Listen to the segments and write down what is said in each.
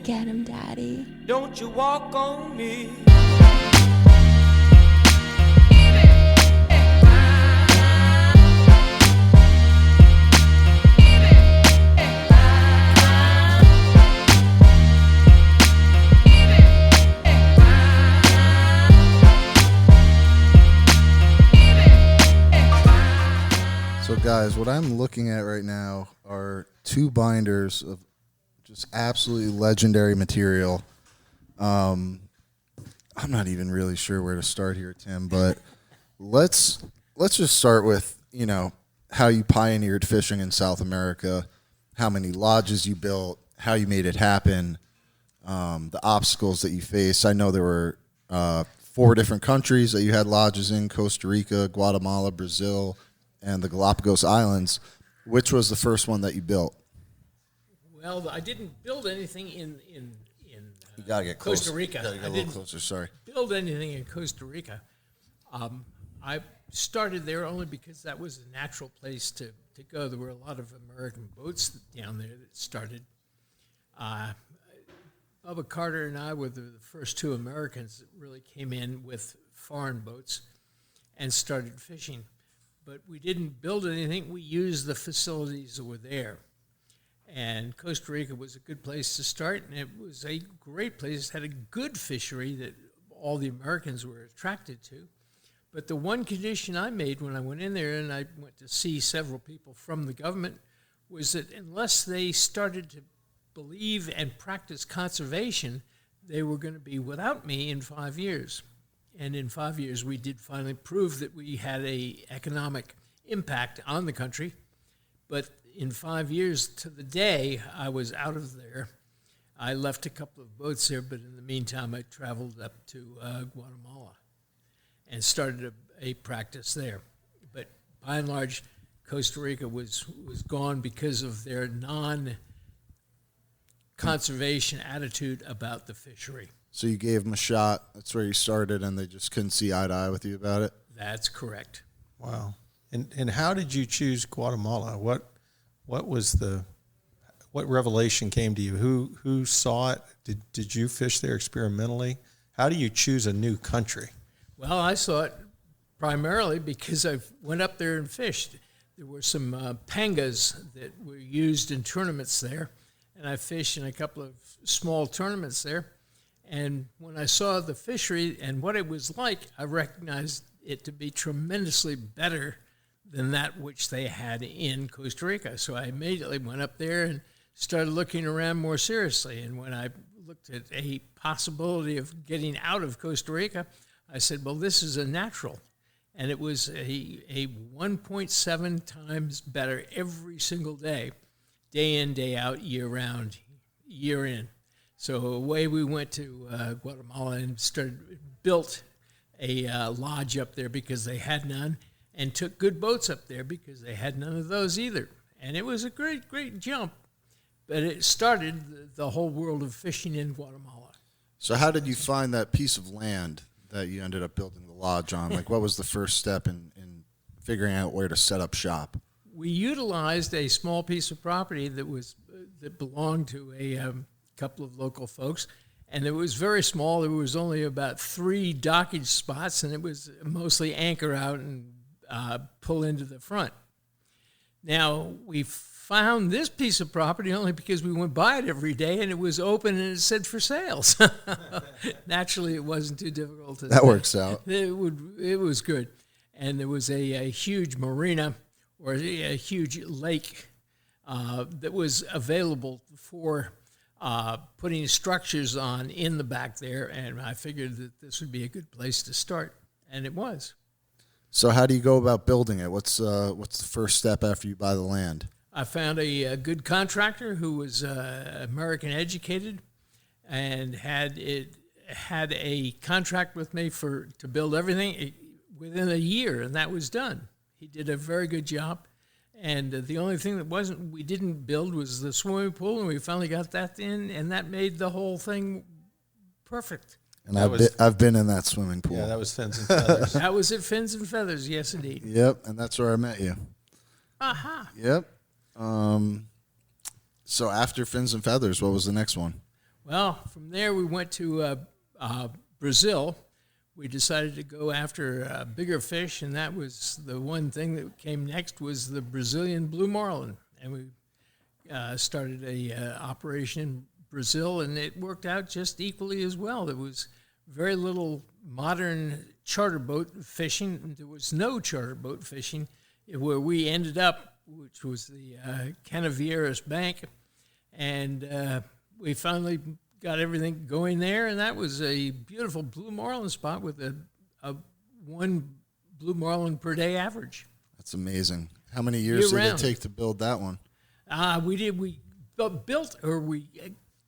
Get him, Daddy. Don't you walk on me. So guys, what I'm looking at right now are two binders of just absolutely legendary material. I'm not even really sure where to start here, Tim, but let's just start with, how you pioneered fishing in South America, how many lodges you built, how you made it happen, the obstacles that you faced. I know there were 4 different countries that you had lodges in: Costa Rica, Guatemala, Brazil, and the Galapagos Islands. Which was the first one that you built? Well, I didn't build anything in You gotta get Costa Rica. You gotta get a little closer. Sorry. Build anything in Costa Rica. I started there only because that was a natural place to go. There were a lot of American boats down there that started. Bubba Carter and I were the first 2 Americans that really came in with foreign boats and started fishing. But we didn't build anything. We used the facilities that were there. And Costa Rica was a good place to start, and it was a great place. It had a good fishery that all the Americans were attracted to. But the one condition I made when I went in there, and I went to see several people from the government, was that unless they started to believe and practice conservation, they were going to be without me in 5 years. And in 5 years, we did finally prove that we had an economic impact on the country. But in 5 years to the day, I was out of there. I left a couple of boats there, but in the meantime, I traveled up to Guatemala and started a practice there. But by and large, Costa Rica was gone because of their non-conservation attitude about the fishery. So you gave them a shot. That's where you started, and they just couldn't see eye to eye with you about it? That's correct. Wow. And how did you choose Guatemala? What revelation came to you? Who saw it? Did you fish there experimentally? How do you choose a new country? Well, I saw it primarily because I went up there and fished. There were some pangas that were used in tournaments there, and I fished in a couple of small tournaments there. And when I saw the fishery and what it was like, I recognized it to be tremendously better than that which they had in Costa Rica. So I immediately went up there and started looking around more seriously. And when I looked at a possibility of getting out of Costa Rica, I said, well, this is a natural. And it was a 1.7 times better every single day in, day out, year round, year in. So away we went to Guatemala and built a lodge up there because they had none, and took good boats up there because they had none of those either. And it was a great, great jump, but it started the whole world of fishing in Guatemala. So how did you find that piece of land that you ended up building the lodge on? Like, what was the first step in figuring out where to set up shop? We utilized a small piece of property that belonged to a couple of local folks, and it was very small. There was only about 3 dockage spots, and it was mostly anchor out and pull into the front. Now, we found this piece of property only because we went by it every day, and it was open and it said for sale. Naturally, it wasn't too difficult to That say. works out. It was good. And there was a huge marina, or a huge lake that was available for putting structures on in the back there, and I figured that this would be a good place to start, and it was. So how do you go about building it? What's the first step after you buy the land? I found a good contractor who was American educated and had a contract with me to build everything within a year, and that was done. He did a very good job. And the only thing we didn't build was the swimming pool, and we finally got that in, and that made the whole thing perfect. And I've been in that swimming pool. Yeah, that was Fins and Feathers. That was at Fins and Feathers, yes, indeed. Yep, and that's where I met you. Aha. Yep. So after Fins and Feathers, what was the next one? Well, from there we went to Brazil. We decided to go after bigger fish, and that was the one thing that came next was the Brazilian blue marlin. And we started a operation in Brazil, and it worked out just equally as well. There was very little modern charter boat fishing. There was no charter boat fishing where we ended up, which was the Canavieras Bank, and we finally got everything going there, and that was a beautiful blue marlin spot with a one blue marlin per day average. That's amazing. How many years did it take to build that one? We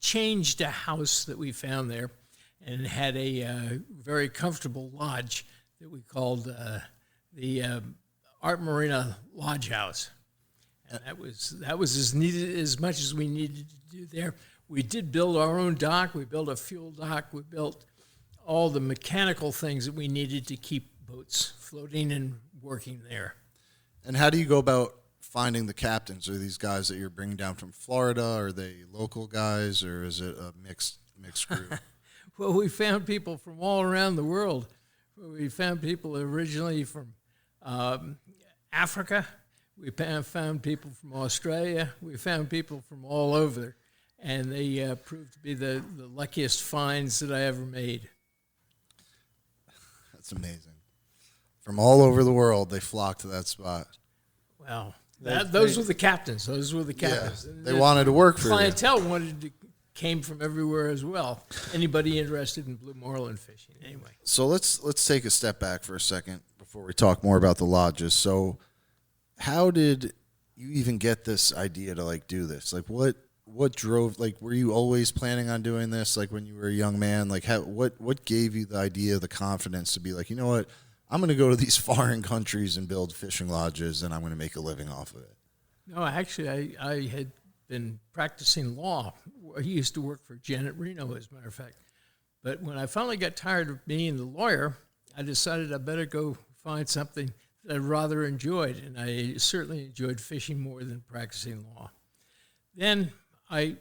changed a house that we found there, and had a very comfortable lodge that we called the Art Marina Lodge House, and that was as much as we needed to do there. We did build our own dock. We built a fuel dock. We built all the mechanical things that we needed to keep boats floating and working there. And how do you go about finding the captains? Are these guys that you're bringing down from Florida? Are they local guys, or is it a mixed group? Well, we found people from all around the world. We found people originally from Africa. We found people from Australia. We found people from all over. And they proved to be the luckiest finds that I ever made. That's amazing. From all over the world, they flocked to that spot. Well, those were the captains. Those were the captains. Yeah, they wanted to work for you. Clientele came from everywhere as well. Anybody interested in blue marlin fishing, anyway. So let's take a step back for a second before we talk more about the lodges. So how did you even get this idea to do this? What drove, were you always planning on doing this, when you were a young man? What gave you the idea, the confidence to be you know what, I'm going to go to these foreign countries and build fishing lodges, and I'm going to make a living off of it? No, actually, I had been practicing law. I used to work for Janet Reno, as a matter of fact. But when I finally got tired of being the lawyer, I decided I better go find something that I rather enjoyed, and I certainly enjoyed fishing more than practicing law. Then I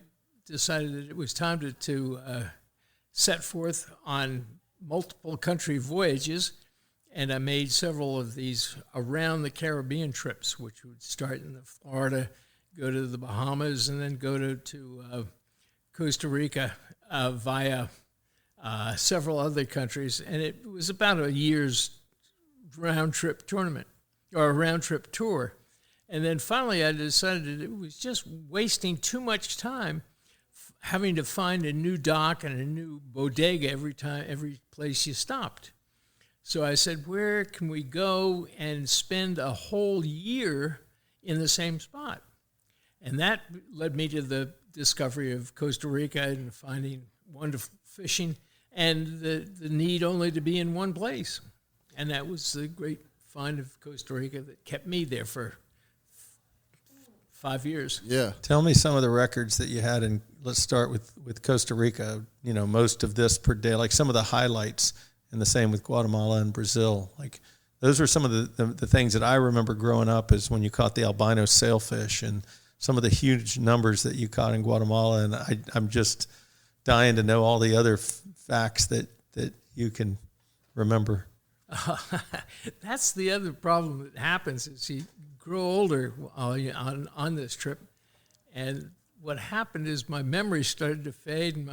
decided that it was time to set forth on multiple country voyages, and I made several of these around the Caribbean trips, which would start in Florida, go to the Bahamas, and then go to Costa Rica via several other countries. And it was about a year's round-trip tournament, or a round-trip tour. And then finally I decided it was just wasting too much time having to find a new dock and a new bodega every place you stopped. So I said, where can we go and spend a whole year in the same spot? And that led me to the discovery of Costa Rica and finding wonderful fishing and the need only to be in one place. And that was the great find of Costa Rica that kept me there for 5 years. Yeah. Tell me some of the records that you had, and let's start with Costa Rica. Most of this per day, some of the highlights, and the same with Guatemala and Brazil. Those were some of the things that I remember growing up, is when you caught the albino sailfish and some of the huge numbers that you caught in Guatemala. And I'm just dying to know all the other facts that you can remember. That's the other problem that happens is you grow older on this trip, and what happened is my memory started to fade and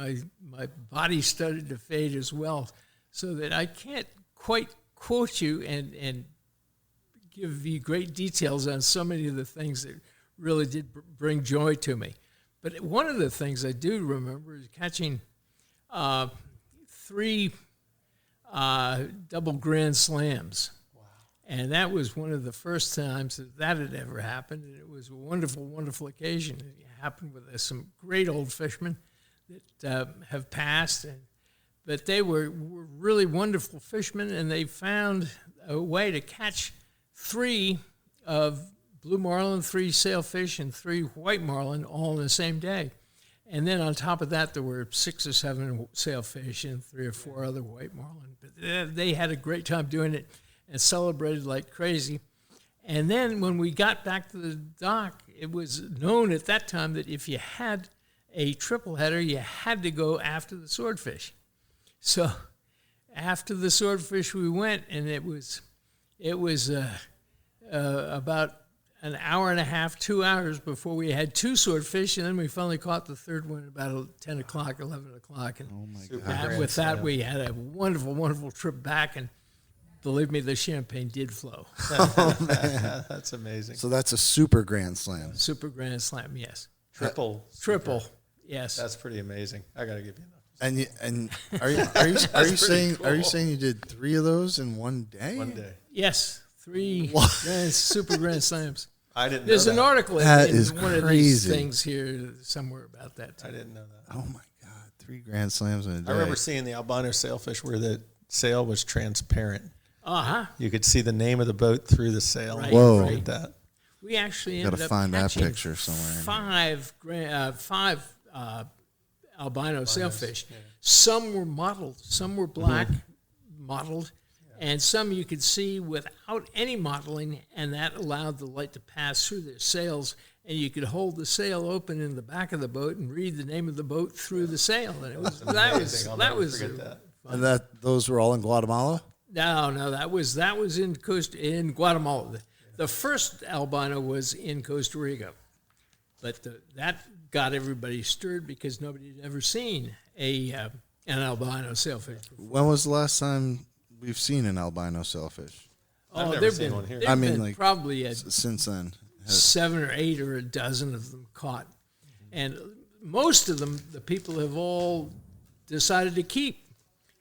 my body started to fade as well, so that I can't quite quote you and give you great details on so many of the things that really did bring joy to me. But one of the things I do remember is catching 3 double grand slams. Wow. And that was one of the first times that had ever happened. And it was a wonderful, wonderful occasion. It happened with some great old fishermen that have passed. But they were really wonderful fishermen, and they found a way to catch 3 of blue marlin, 3 sailfish, and 3 white marlin all in the same day. And then on top of that, there were 6 or 7 sailfish and 3 or 4 other white marlin. But they had a great time doing it and celebrated like crazy. And then when we got back to the dock, it was known at that time that if you had a triple header, you had to go after the swordfish. So after the swordfish we went, and it was about an hour and a half, 2 hours before we had 2 swordfish, and then we finally caught the third one about 10 o'clock, 11 o'clock. And Oh my God. with that, we had a wonderful, wonderful trip back, and believe me, the champagne did flow. That's amazing. So that's a super grand slam. Super Grand Slam, yes. Triple. Yes. That's pretty amazing. I got to give you that. And are you saying you did 3 of those in one day? One day. Yes, 3 Super Grand Slams. I didn't know There's that. an article That in is one of these crazy. things here somewhere about that. I didn't know that. Oh my God, 3 grand slams in a day. I remember seeing the albino sailfish where the sail was transparent. Uh-huh. You could see the name of the boat through the sail. Right, Whoa. Like that. We actually Gotta ended up find that catching picture somewhere. 5 albino sailfish. Some were mottled, some were black mottled, and some you could see without any mottling, and that allowed the light to pass through their sails, and you could hold the sail open in the back of the boat and read the name of the boat through the sail, and it was Amazing. I'll that never was forget that. And those were all in Guatemala? no, that was in Guatemala. The first albino was in Costa Rica, but that got everybody stirred because nobody had ever seen an albino sailfish before. When was the last time we've seen an albino sailfish? I've never there've seen been, one here. there've I mean, been like, probably Since then. 7 or 8 or a dozen of them caught, and most of them the people have all decided to keep.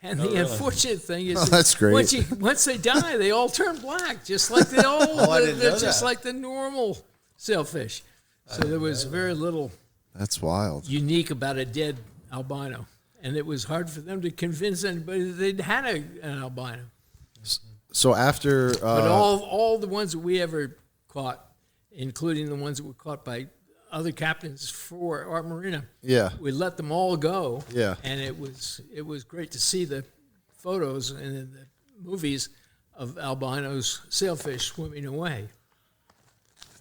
And the unfortunate thing is, that's great. Once they die, they all turn black, just like the old, I didn't know just that. like the normal sailfish. So there was very little That's wild. unique about a dead albino, and it was hard for them to convince anybody that they'd had an albino. So after But all the ones that we ever caught, including the ones that were caught by other captains for Art Marina, yeah, we let them all go. Yeah. And it was great to see the photos and the movies of albinos sailfish swimming away.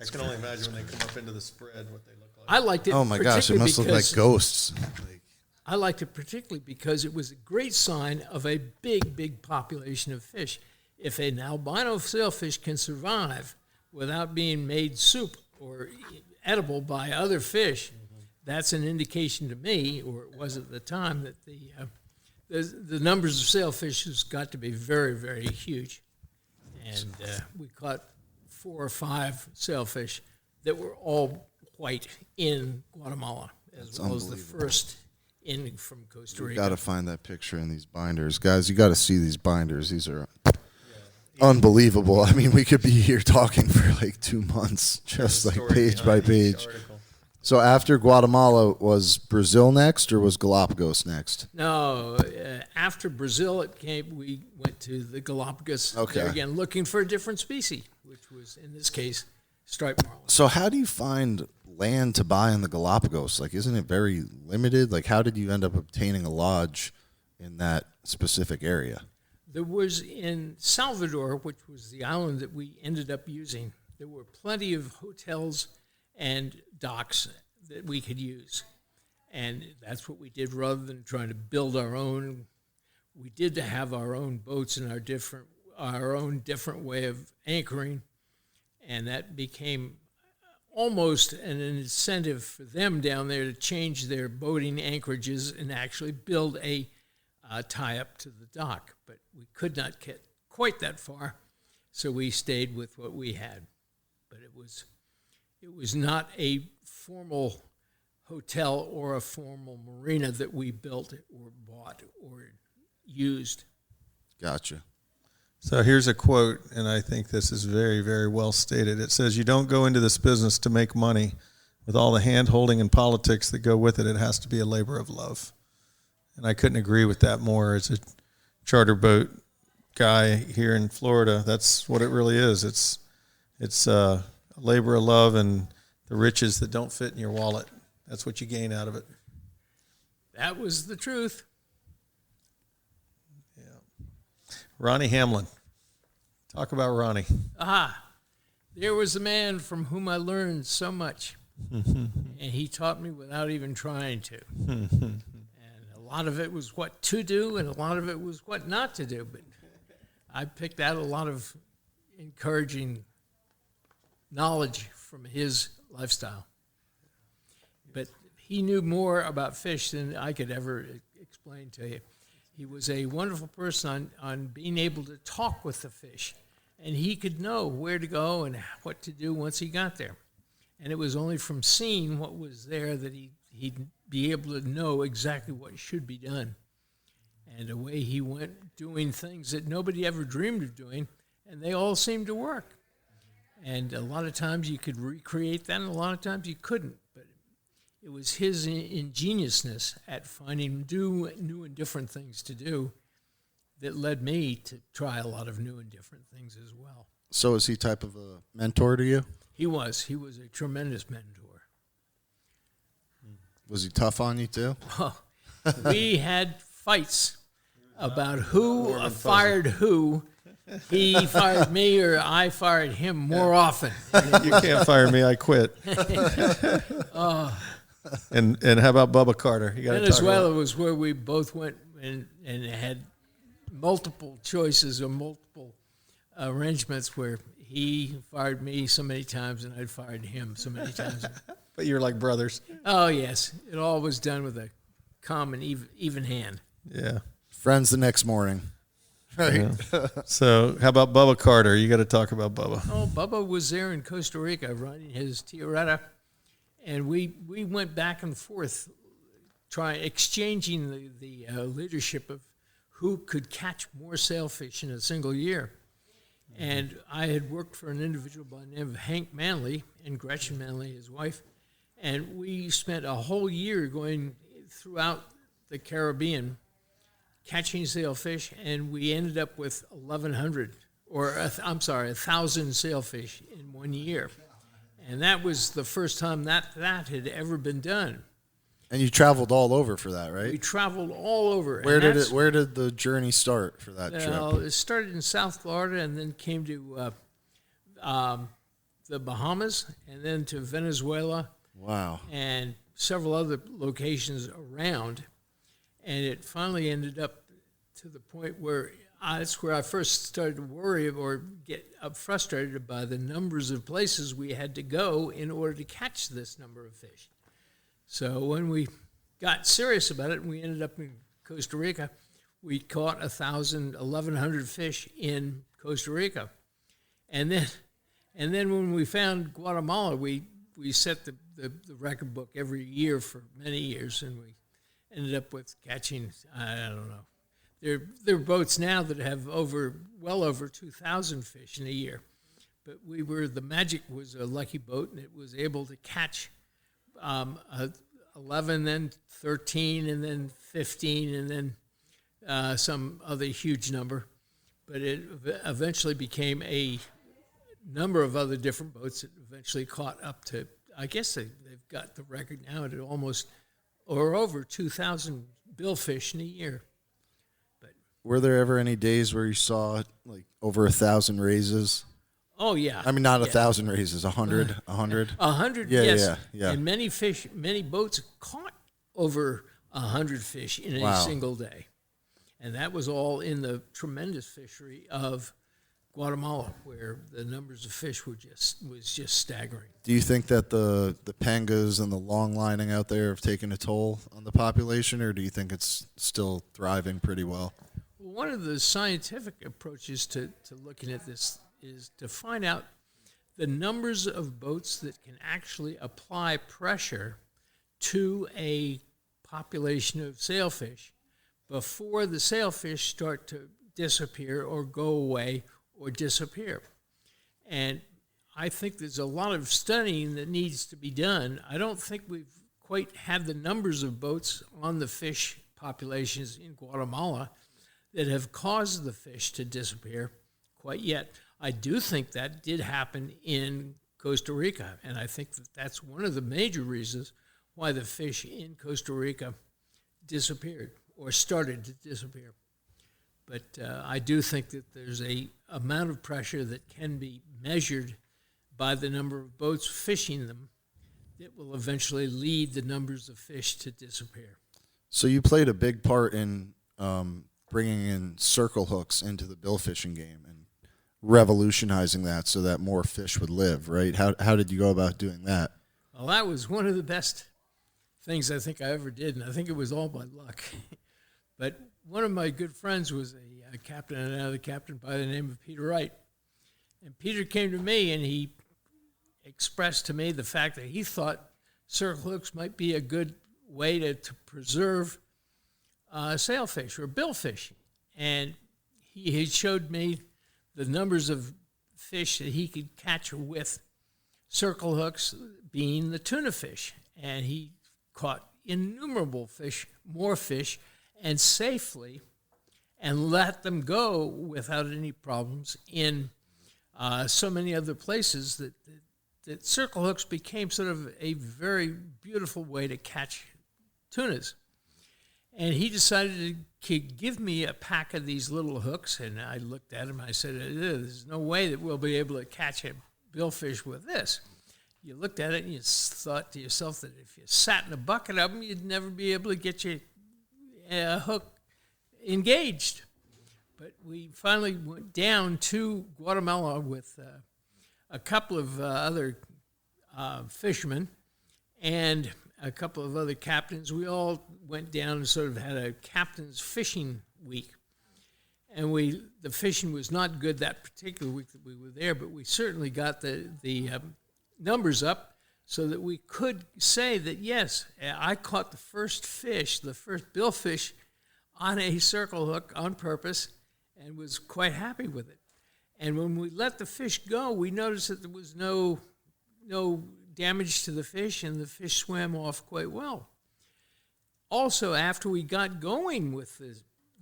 I can only imagine when they come up into the spread what they look like. I liked it. oh my gosh, it must look like ghosts. I liked it particularly because it was a great sign of a big, big population of fish. If an albino sailfish can survive without being made soup or edible by other fish, that's an indication to me, or it was at the time, that the numbers of sailfish has got to be very, very huge. And we caught 4 or 5 sailfish that were all white in Guatemala, as well as the first in from Costa Rica. Got to find that picture in these binders, guys. You got to see these binders. These are unbelievable. I mean, we could be here talking for like 2 months, just like page by page. So after Guatemala, was Brazil next, or was Galapagos next? No, after Brazil, we went to the Galapagos. Okay. There again, looking for a different species, which was, in this case, striped marlin. So how do you find land to buy in the Galapagos? Like, isn't it very limited? Like, how did you end up obtaining a lodge in that specific area? There was in Salvador, which was the island that we ended up using, there were plenty of hotels and docks that we could use. And that's what we did rather than trying to build our own. We did have our own boats and our own different way of anchoring. And that became almost an incentive for them down there to change their boating anchorages and actually build a tie-up to the dock. But we could not get quite that far, so we stayed with what we had. But it was not a formal hotel or a formal marina that we built or bought or used. Gotcha. So here's a quote, and I think this is very, very well stated. It says, "You don't go into this business to make money. With all the hand-holding and politics that go with it, it has to be a labor of love." And I couldn't agree with that more. As a charter boat guy here in Florida, that's what it really is. It's a labor of love and the riches that don't fit in your wallet. That's what you gain out of it. That was the truth. Ronnie Hamlin. Talk about Ronnie. There was a man from whom I learned so much. And he taught me without even trying to. And a lot of it was what to do, and a lot of it was what not to do. But I picked out a lot of encouraging knowledge from his lifestyle. But he knew more about fish than I could ever explain to you. He was a wonderful person on being able to talk with the fish, and he could know where to go and what to do once he got there. And it was only from seeing what was there that he'd be able to know exactly what should be done. And away he went doing things that nobody ever dreamed of doing, and they all seemed to work. And a lot of times you could recreate that, and a lot of times you couldn't. But it was his ingeniousness at finding new and different things to do that led me to try a lot of new and different things as well. So is he type of a mentor to you? He was a tremendous mentor. Was he tough on you too? We had fights about who fired who. He fired me or I fired him more often. You can't fire me. I quit. And how about Bubba Carter? You got to Venezuela was where we both went and had multiple choices or multiple arrangements where he fired me so many times and I fired him so many times. But you're like brothers. Oh, yes. It all was done with a calm and even hand. Yeah. Friends the next morning. Right. Yeah. So how about Bubba Carter? You got to talk about Bubba. Oh, Bubba was there in Costa Rica riding his Tiaretta, and we went back and forth exchanging the leadership of who could catch more sailfish in a single year. And I had worked for an individual by the name of Hank Manley and Gretchen Manley, his wife, and we spent a whole year going throughout the Caribbean catching sailfish, and we ended up with 1,000 sailfish in 1 year. And that was the first time that had ever been done. And you traveled all over for that, right? We traveled all over. Where did the journey start for that trip? It started in South Florida and then came to the Bahamas and then to Venezuela. Wow. And several other locations around. And it finally ended up to the point where that's where I first started to worry or get frustrated by the numbers of places we had to go in order to catch this number of fish. So when we got serious about it, we ended up in Costa Rica. We caught 1,100 fish in Costa Rica. And then when we found Guatemala, we set the record book every year for many years, and we ended up with catching, I don't know. There are boats now that have well over 2,000 fish in a year. But the Magic was a lucky boat, and it was able to catch 11, then 13, and then 15, and then some other huge number. But it eventually became a number of other different boats that eventually caught up to, I guess they've got the record now at almost or over 2,000 billfish in a year. But were there ever any days where you saw like over 1,000 raises? Oh yeah. I mean, not 1,000 raises, 100, 100. 100, yeah, yes. Yeah. And many boats caught over 100 fish in a single day, and that was all in the tremendous fishery of Guatemala, where the numbers of fish was just staggering. Do you think that the pangas and the long lining out there have taken a toll on the population, or do you think it's still thriving pretty well? Well, one of the scientific approaches to looking at this is to find out the numbers of boats that can actually apply pressure to a population of sailfish before the sailfish start to disappear or go away or disappear. And I think there's a lot of studying that needs to be done. I don't think we've quite had the numbers of boats on the fish populations in Guatemala that have caused the fish to disappear quite yet. I do think that did happen in Costa Rica, and I think that's one of the major reasons why the fish in Costa Rica disappeared or started to disappear. But I do think that there's a amount of pressure that can be measured by the number of boats fishing them that will eventually lead the numbers of fish to disappear. So you played a big part in bringing in circle hooks into the bill fishing game and revolutionizing that so that more fish would live, right? How did you go about doing that? Well, that was one of the best things I think I ever did, and I think it was all by luck. But one of my good friends was a captain, another captain by the name of Peter Wright. And Peter came to me and he expressed to me the fact that he thought circle hooks might be a good way to preserve sailfish or billfish. And he showed me the numbers of fish that he could catch with circle hooks, being the tuna fish. And he caught innumerable fish, more fish, and safely, and let them go without any problems in so many other places that circle hooks became sort of a very beautiful way to catch tunas. And he decided to give me a pack of these little hooks, and I looked at him. I said, there's no way that we'll be able to catch a billfish with this. You looked at it and you thought to yourself that if you sat in a bucket of them, you'd never be able to get your hook engaged. But we finally went down to Guatemala with a couple of other fishermen and a couple of other captains. We all went down and sort of had a captain's fishing week. And the fishing was not good that particular week that we were there, but we certainly got the numbers up so that we could say that, yes, I caught the first fish, the first billfish, on a circle hook on purpose and was quite happy with it. And when we let the fish go, we noticed that there was no damage to the fish, and the fish swam off quite well. Also, after we got going with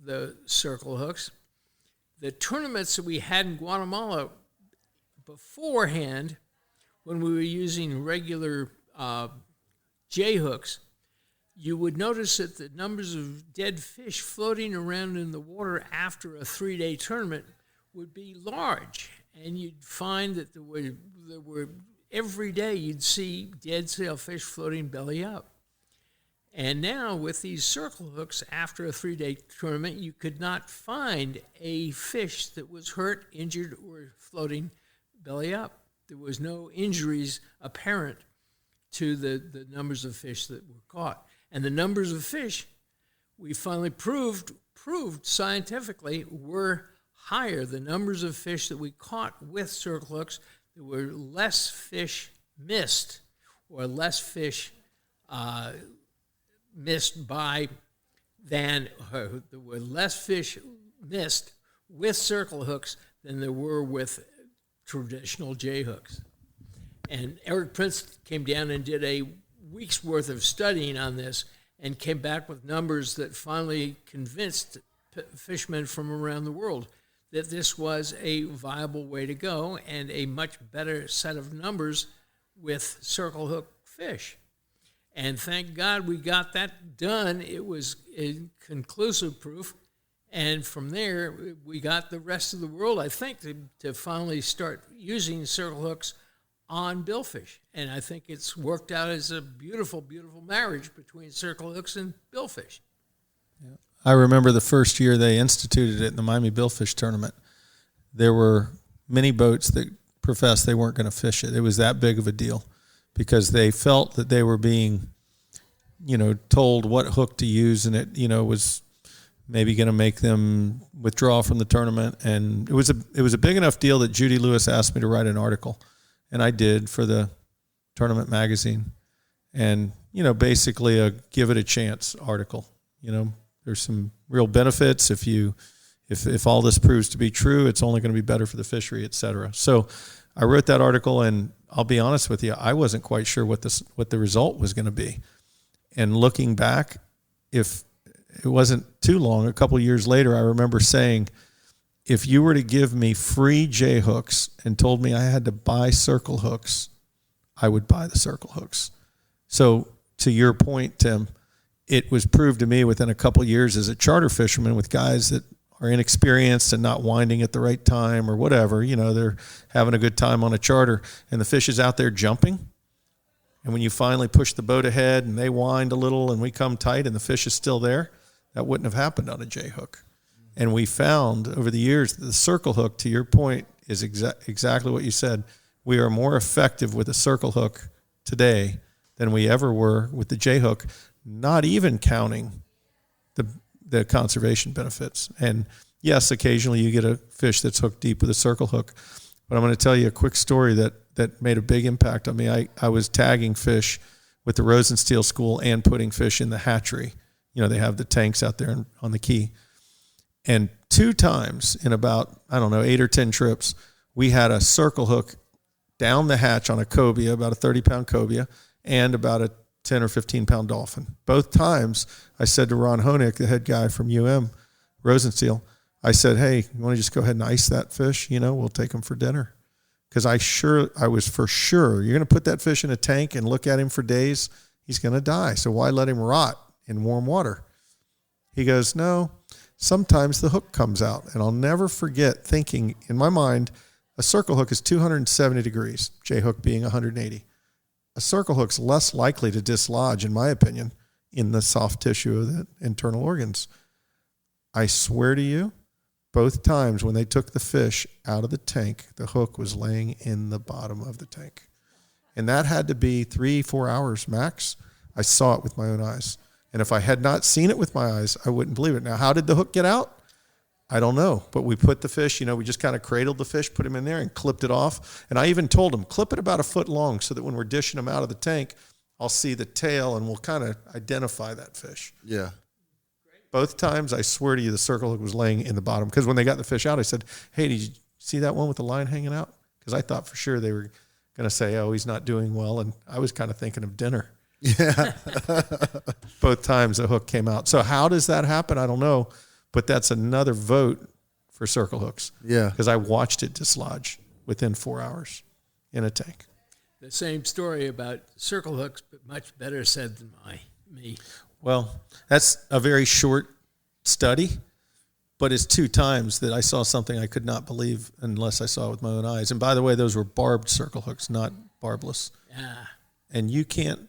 the circle hooks, the tournaments that we had in Guatemala beforehand, when we were using regular J hooks, you would notice that the numbers of dead fish floating around in the water after a 3-day tournament would be large. And you'd find that there were every day you'd see dead sailfish floating belly up. And now with these circle hooks, after a 3-day tournament, you could not find a fish that was hurt, injured, or floating belly up. There was no injuries apparent to the numbers of fish that were caught. And the numbers of fish, we finally proved scientifically, were higher. The numbers of fish that we caught with circle hooks, there were less fish missed, or less fish missed by than, there were less fish missed with circle hooks than there were with traditional J hooks. And Eric Prince came down and did a week's worth of studying on this and came back with numbers that finally convinced fishermen from around the world that this was a viable way to go and a much better set of numbers with circle hook fish. And thank God we got that done. It was a conclusive proof. And from there, we got the rest of the world, I think, to finally start using circle hooks on billfish. And I think it's worked out as a beautiful, beautiful marriage between circle hooks and billfish. Yeah. I remember the first year they instituted it in the Miami Billfish Tournament. There were many boats that professed they weren't going to fish it. It was that big of a deal because they felt that they were being, told what hook to use, and it, was maybe going to make them withdraw from the tournament. And it was a big enough deal that Judy Lewis asked me to write an article, and I did for the tournament magazine. And, basically a give it a chance article. There's some real benefits. If all this proves to be true, it's only going to be better for the fishery, et cetera. So I wrote that article, and I'll be honest with you, I wasn't quite sure what the result was going to be. And looking back, if it wasn't too long, a couple of years later, I remember saying, if you were to give me free J hooks and told me I had to buy circle hooks, I would buy the circle hooks. So to your point, Tim, it was proved to me within a couple of years as a charter fisherman with guys that are inexperienced and not winding at the right time or whatever, they're having a good time on a charter and the fish is out there jumping. And when you finally push the boat ahead and they wind a little and we come tight and the fish is still there, that wouldn't have happened on a J hook. And we found over the years that the circle hook, to your point, is exactly what you said. We are more effective with a circle hook today than we ever were with the J hook, not even counting the conservation benefits. And yes, occasionally you get a fish that's hooked deep with a circle hook. But I'm going to tell you a quick story that made a big impact on me. I was tagging fish with the Rosensteel School and putting fish in the hatchery. They have the tanks out there on the quay. And 2 times in about, 8 or 10 trips, we had a circle hook down the hatch on a cobia, about a 30-pound cobia, and about a 10 or 15-pound dolphin. Both times, I said to Ron Honig, the head guy from Rosensteel, I said, hey, you want to just go ahead and ice that fish? We'll take him for dinner. Because I was for sure, you're going to put that fish in a tank and look at him for days, he's going to die. So why let him rot in warm water? He goes, no, sometimes the hook comes out. And I'll never forget thinking, in my mind, a circle hook is 270 degrees, J hook being 180. A circle hook's less likely to dislodge, in my opinion, in the soft tissue of the internal organs. I swear to you, both times when they took the fish out of the tank, the hook was laying in the bottom of the tank. And that had to be 3-4 hours max. I saw it with my own eyes. And if I had not seen it with my eyes, I wouldn't believe it. Now, how did the hook get out? I don't know. But we put the fish, we just kind of cradled the fish, put him in there and clipped it off. And I even told him, clip it about a foot long so that when we're dishing him out of the tank, I'll see the tail and we'll kind of identify that fish. Yeah. Both times, I swear to you, the circle hook was laying in the bottom. Because when they got the fish out, I said, hey, did you see that one with the line hanging out? Because I thought for sure they were going to say, oh, he's not doing well. And I was kind of thinking of dinner. Yeah. Both times the hook came out. So how does that happen? I don't know. But that's another vote for circle hooks. Yeah. Because I watched it dislodge within 4 hours in a tank. The same story about circle hooks, but much better said than me. Well, that's a very short study, but it's 2 times that I saw something I could not believe unless I saw it with my own eyes. And by the way, those were barbed circle hooks, not barbless. Yeah. And you can't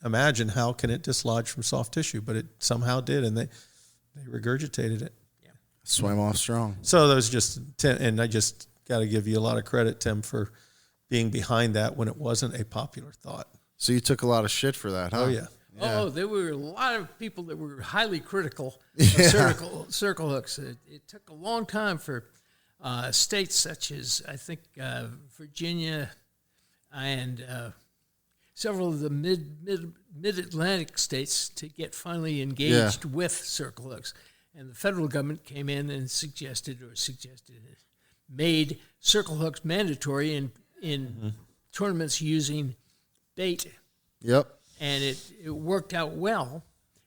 imagine how can it dislodge from soft tissue, but it somehow did, and they regurgitated it. Yeah. Swam off strong. So those just, and I just got to give you a lot of credit, Tim, for being behind that when it wasn't a popular thought. So you took a lot of shit for that, huh? Oh, yeah. Yeah. Oh, there were a lot of people that were highly critical of circle hooks. It took a long time for states such as, I think, Virginia and several of the mid-Atlantic states to get finally engaged with circle hooks. And the federal government came in and made circle hooks mandatory in tournaments using bait. Yep. And it worked out well.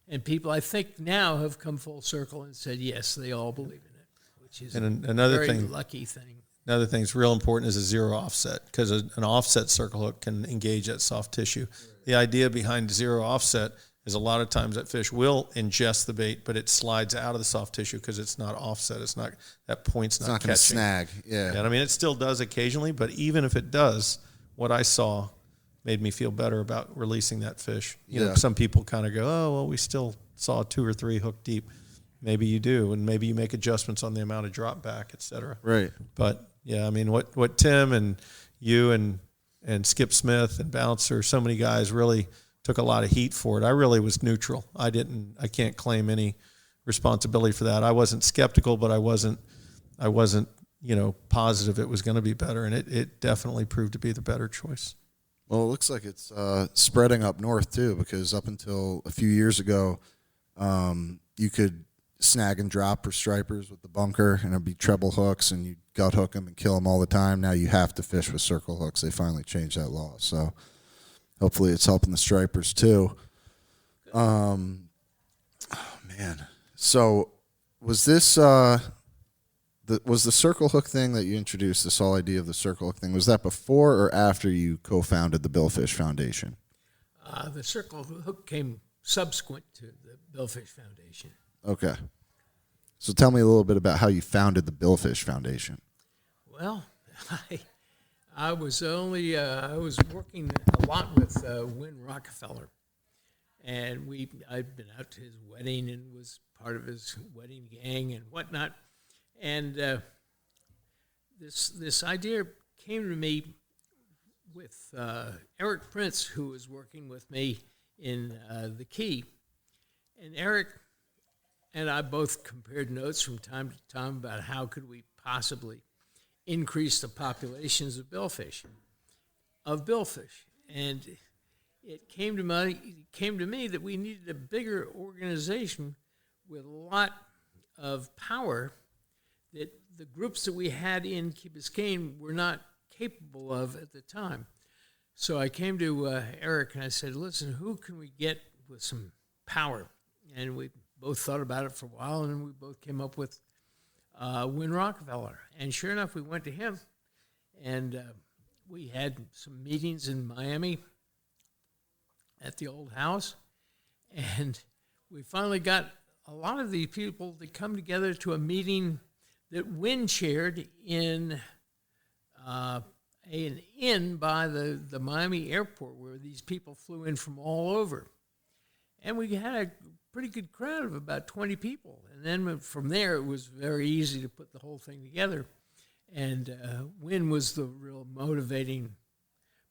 And people, I think, now have come full circle and said, yes, they all believe in it, which is another very thing, lucky thing. Another thing that's real important is a zero offset, because an offset circle hook can engage that soft tissue. Right. The idea behind zero offset is a lot of times that fish will ingest the bait, but it slides out of the soft tissue because it's not offset. It's not, that point's not catching. It's not going to snag. Yeah. And I mean, it still does occasionally, but even if it does, what I saw made me feel better about releasing that fish. You know, some people kind of go, oh, well, we still saw 2 or 3 hook deep. Maybe you do, and maybe you make adjustments on the amount of drop back, et cetera. Right. But, yeah, I mean, what Tim and you and Skip Smith and Bouncer, so many guys really took a lot of heat for it. I really was neutral. I can't claim any responsibility for that. I wasn't skeptical, but I wasn't, positive it was going to be better, and it definitely proved to be the better choice. Well, it looks like it's spreading up north, too, because up until a few years ago, you could snag and drop for stripers with the bunker, and it'd be treble hooks, and you'd gut hook them and kill them all the time. Now you have to fish with circle hooks. They finally changed that law. So hopefully it's helping the stripers, too. Oh, man. So was this was the circle hook thing that you introduced, this whole idea of the circle hook thing, was that before or after you co-founded the Billfish Foundation? The circle hook came subsequent to the Billfish Foundation. Okay. So tell me a little bit about how you founded the Billfish Foundation. Well, I was working a lot with Win Rockefeller, and I'd been out to his wedding and was part of his wedding gang and whatnot, and this idea came to me with Eric Prince, who was working with me in the Key, and Eric and I both compared notes from time to time about how could we possibly increase the populations of billfish. And it came to me that we needed a bigger organization with a lot of power that the groups that we had in Key Biscayne were not capable of at the time. So I came to Eric and I said, listen, who can we get with some power? And we both thought about it for a while, and we both came up with Win Rockefeller. And sure enough, we went to him, and we had some meetings in Miami at the old house, and we finally got a lot of the people to come together to a meeting that Win chaired in an inn by the Miami airport, where these people flew in from all over. And we had a pretty good crowd of about 20 people. And then from there, it was very easy to put the whole thing together. And Win was the real motivating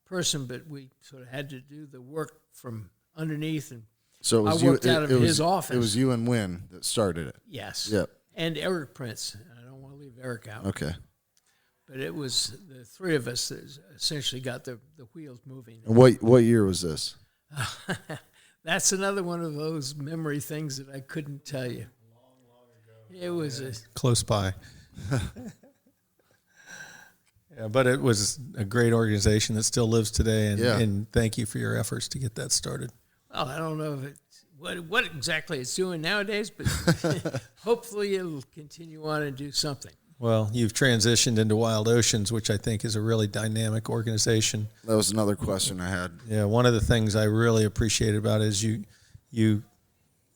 person, but we sort of had to do the work from underneath. And So it was I worked out of his office. It was you and Win that started it. Yes. Yep. And Eric Prince. I don't want to leave Eric out. Okay. But it was the three of us that essentially got the wheels moving. And what year was this? That's another one of those memory things that I couldn't tell you. Long ago. It was Close by. Yeah, but it was a great organization that still lives today, and thank you for your efforts to get that started. Well, I don't know if it's what exactly it's doing nowadays, but hopefully it'll continue on and do something. Well, you've transitioned into Wild Oceans, which I think is a really dynamic organization. That was another question I had. Yeah, one of the things I really appreciate about it is you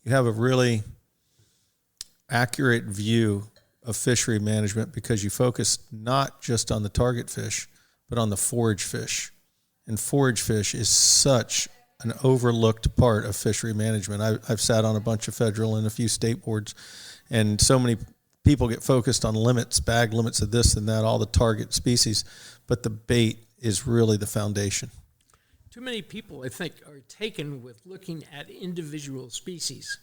have a really accurate view of fishery management, because you focus not just on the target fish, but on the forage fish. And forage fish is such an overlooked part of fishery management. I've sat on a bunch of federal and a few state boards, and so many people get focused on limits, bag limits of this and that, all the target species, but the bait is really the foundation. Too many people, I think, are taken with looking at individual species,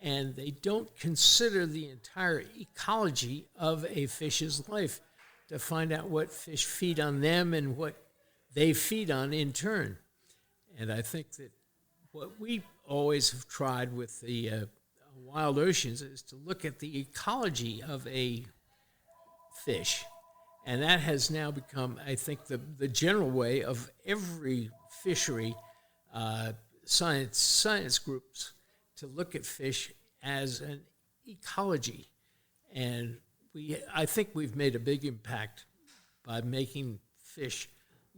and they don't consider the entire ecology of a fish's life to find out what fish feed on them and what they feed on in turn. And I think that what we always have tried with the Wild Oceans is to look at the ecology of a fish. And that has now become, I think, the general way of every fishery science groups to look at fish as an ecology. And I think we've made a big impact by making fish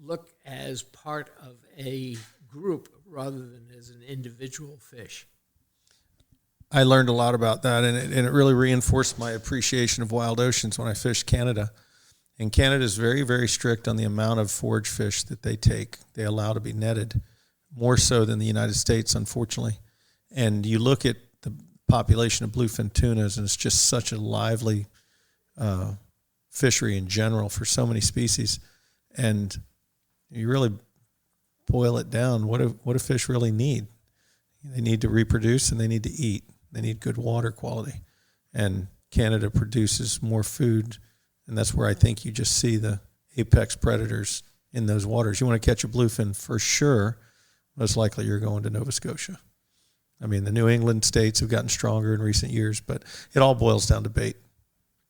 look as part of a group rather than as an individual fish. I learned a lot about that, and it really reinforced my appreciation of Wild Oceans when I fished Canada. And Canada is very, very strict on the amount of forage fish that they allow to be netted, more so than the United States, unfortunately. And you look at the population of bluefin tunas, and it's just such a lively fishery in general for so many species. And you really boil it down, what do fish really need? They need to reproduce, and they need to eat. They need good water quality. And Canada produces more food, and that's where I think you just see the apex predators in those waters. You want to catch a bluefin for sure, most likely you're going to Nova Scotia. I mean, the New England states have gotten stronger in recent years, but it all boils down to bait.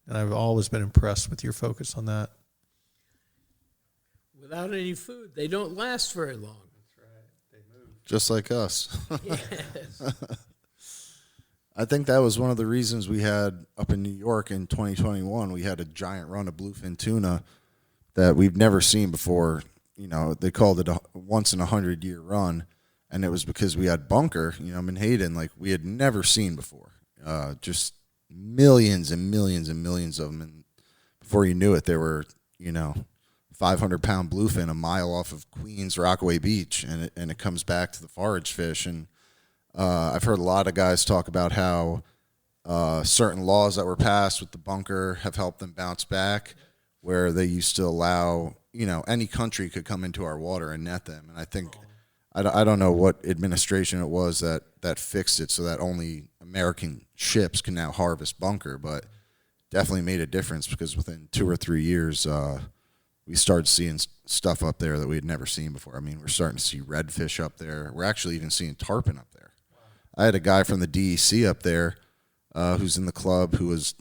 And I've always been impressed with your focus on that. Without any food, they don't last very long. That's right. They move. Just like us. Yes. I think that was one of the reasons we had up in New York in 2021, we had a giant run of bluefin tuna that we've never seen before. You know, they called it a once in 100-year run, and it was because we had bunker, menhaden, like we had never seen before. Just millions and millions and millions of them, and before you knew it, there were, 500-pound bluefin a mile off of Queens Rockaway Beach, and it comes back to the forage fish. And I've heard a lot of guys talk about how certain laws that were passed with the bunker have helped them bounce back, where they used to allow, any country could come into our water and net them. And I think, I don't know what administration it was that fixed it so that only American ships can now harvest bunker, but definitely made a difference, because within 2 or 3 years, we started seeing stuff up there that we had never seen before. I mean, we're starting to see redfish up there. We're actually even seeing tarpon up there. Wow. I had a guy from the DEC up there who's in the club who was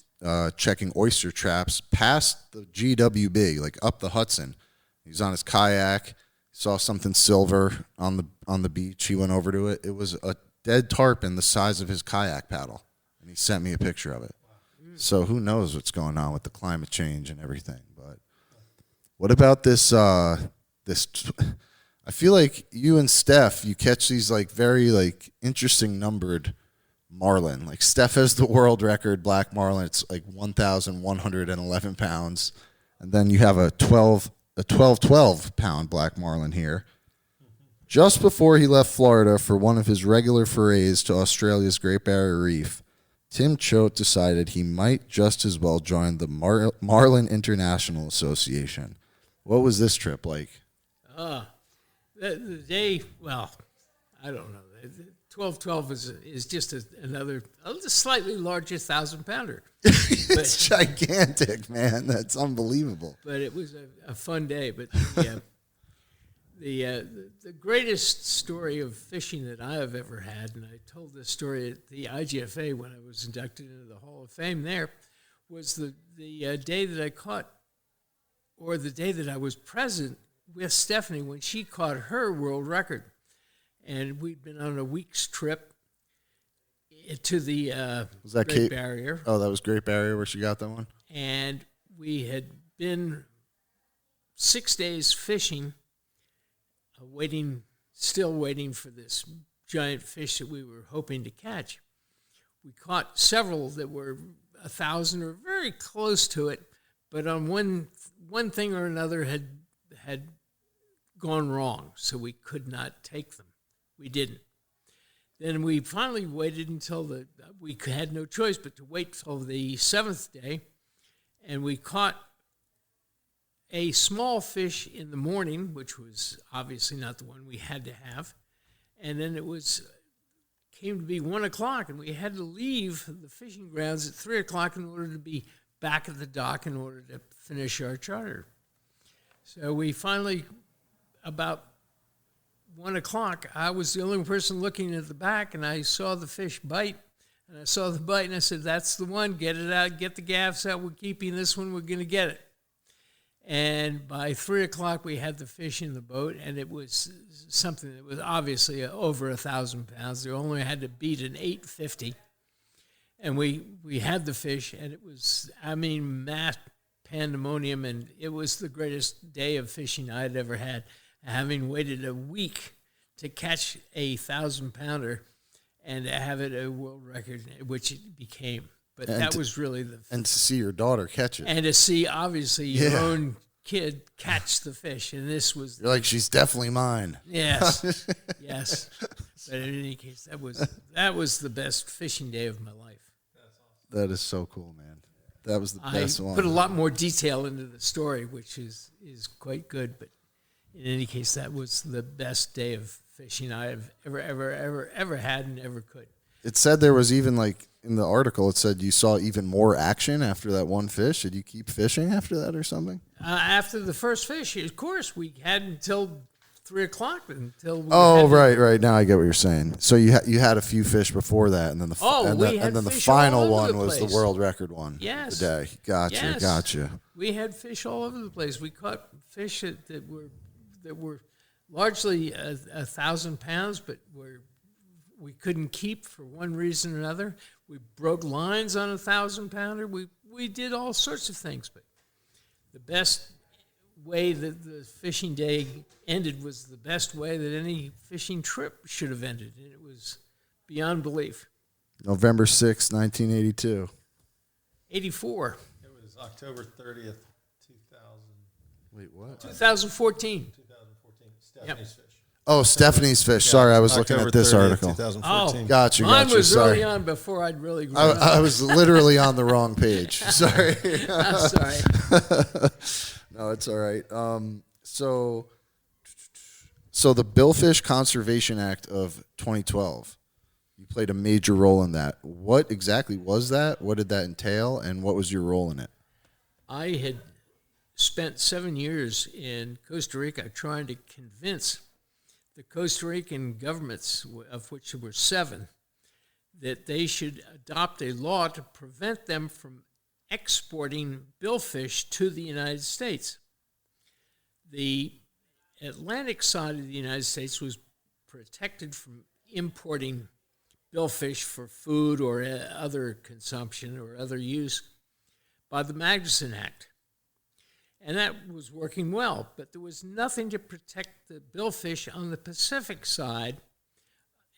checking oyster traps past the GWB, like up the Hudson. He's on his kayak, saw something silver on the beach. He went over to it. It was a dead tarpon the size of his kayak paddle, and he sent me a picture of it. Wow. So who knows what's going on with the climate change and everything. But what about this? I feel like you and Steph, you catch these like very like interesting numbered marlin. Like Steph has the world record black marlin. It's like 1,111 pounds, and then you have a 12 pound black marlin here. Just before he left Florida for one of his regular forays to Australia's Great Barrier Reef, Tim Choate decided he might just as well join the Marlin International Association. What was this trip like? The day, well, I don't know. 1212 is just another, a slightly larger 1,000-pounder. It's gigantic, man. That's unbelievable. But it was a fun day. But the greatest story of fishing that I have ever had, and I told this story at the IGFA when I was inducted into the Hall of Fame there, was the day that I caught, or the day that I was present with Stephanie when she caught her world record. And we'd been on a week's trip to the Great Barrier. Oh, that was Great Barrier where she got that one? And we had been 6 days fishing, still waiting for this giant fish that we were hoping to catch. We caught several that were 1,000 or very close to it, but on one thing or another had gone wrong, so we could not take them. We didn't. Then we finally waited until we had no choice but to wait till the 7th day, and we caught a small fish in the morning, which was obviously not the one we had to have, and then it came to be 1 o'clock, and we had to leave the fishing grounds at 3 o'clock in order to be back at the dock in order to finish our charter. So we finally, about 1 o'clock, I was the only person looking at the back, and I saw the fish bite, and I saw the bite, and I said, "That's the one. Get it out. Get the gaffs out. We're keeping this one. We're going to get it." And by 3 o'clock, we had the fish in the boat, and it was something that was obviously over 1,000 pounds. They only had to beat an 850, and we had the fish, and it was, mass pandemonium, and it was the greatest day of fishing I had ever had. Having waited a week to catch a 1,000-pounder and to have it a world record, which it became. But that was really and to see your daughter catch it. And to see, obviously, your own kid catch the fish. And this was... You're like, she's definitely mine. Yes, yes. But in any case, that was the best fishing day of my life. That is so cool, man. That was the best one. I put a lot more detail into the story, which is quite good, but... In any case, that was the best day of fishing I've ever had and ever could. It said there was even, like, in the article, it said you saw even more action after that one fish. Did you keep fishing after that or something? After the first fish, of course, we had until 3 o'clock until. Right. Now I get what you're saying. So you had a few fish before that, and then the final one was the world record one. Yes. Today, gotcha. We had fish all over the place. We caught fish that were largely 1,000 pounds, but we couldn't keep for one reason or another. We broke lines on a 1,000-pounder. We did all sorts of things, but the best way that the fishing day ended was the best way that any fishing trip should have ended, and it was beyond belief. November 6, 1982. 84. It was October 30th, 2000. Wait, what? 2014. 2014. Stephanie's fish. Oh, Stephanie's fish. Sorry, I was looking October at this 30th, article. 2014. Got you. Mine was Sorry. early on before I'd really grown up. I was literally on the wrong page. Sorry. I'm sorry. No, it's all right. So the Billfish Conservation Act of 2012, you played a major role in that. What exactly was that? What did that entail, and what was your role in it? I had spent 7 years in Costa Rica trying to convince the Costa Rican governments, of which there were 7, that they should adopt a law to prevent them from exporting billfish to the United States. The Atlantic side of the United States was protected from importing billfish for food or other consumption or other use by the Magnuson Act. And that was working well, but there was nothing to protect the billfish on the Pacific side,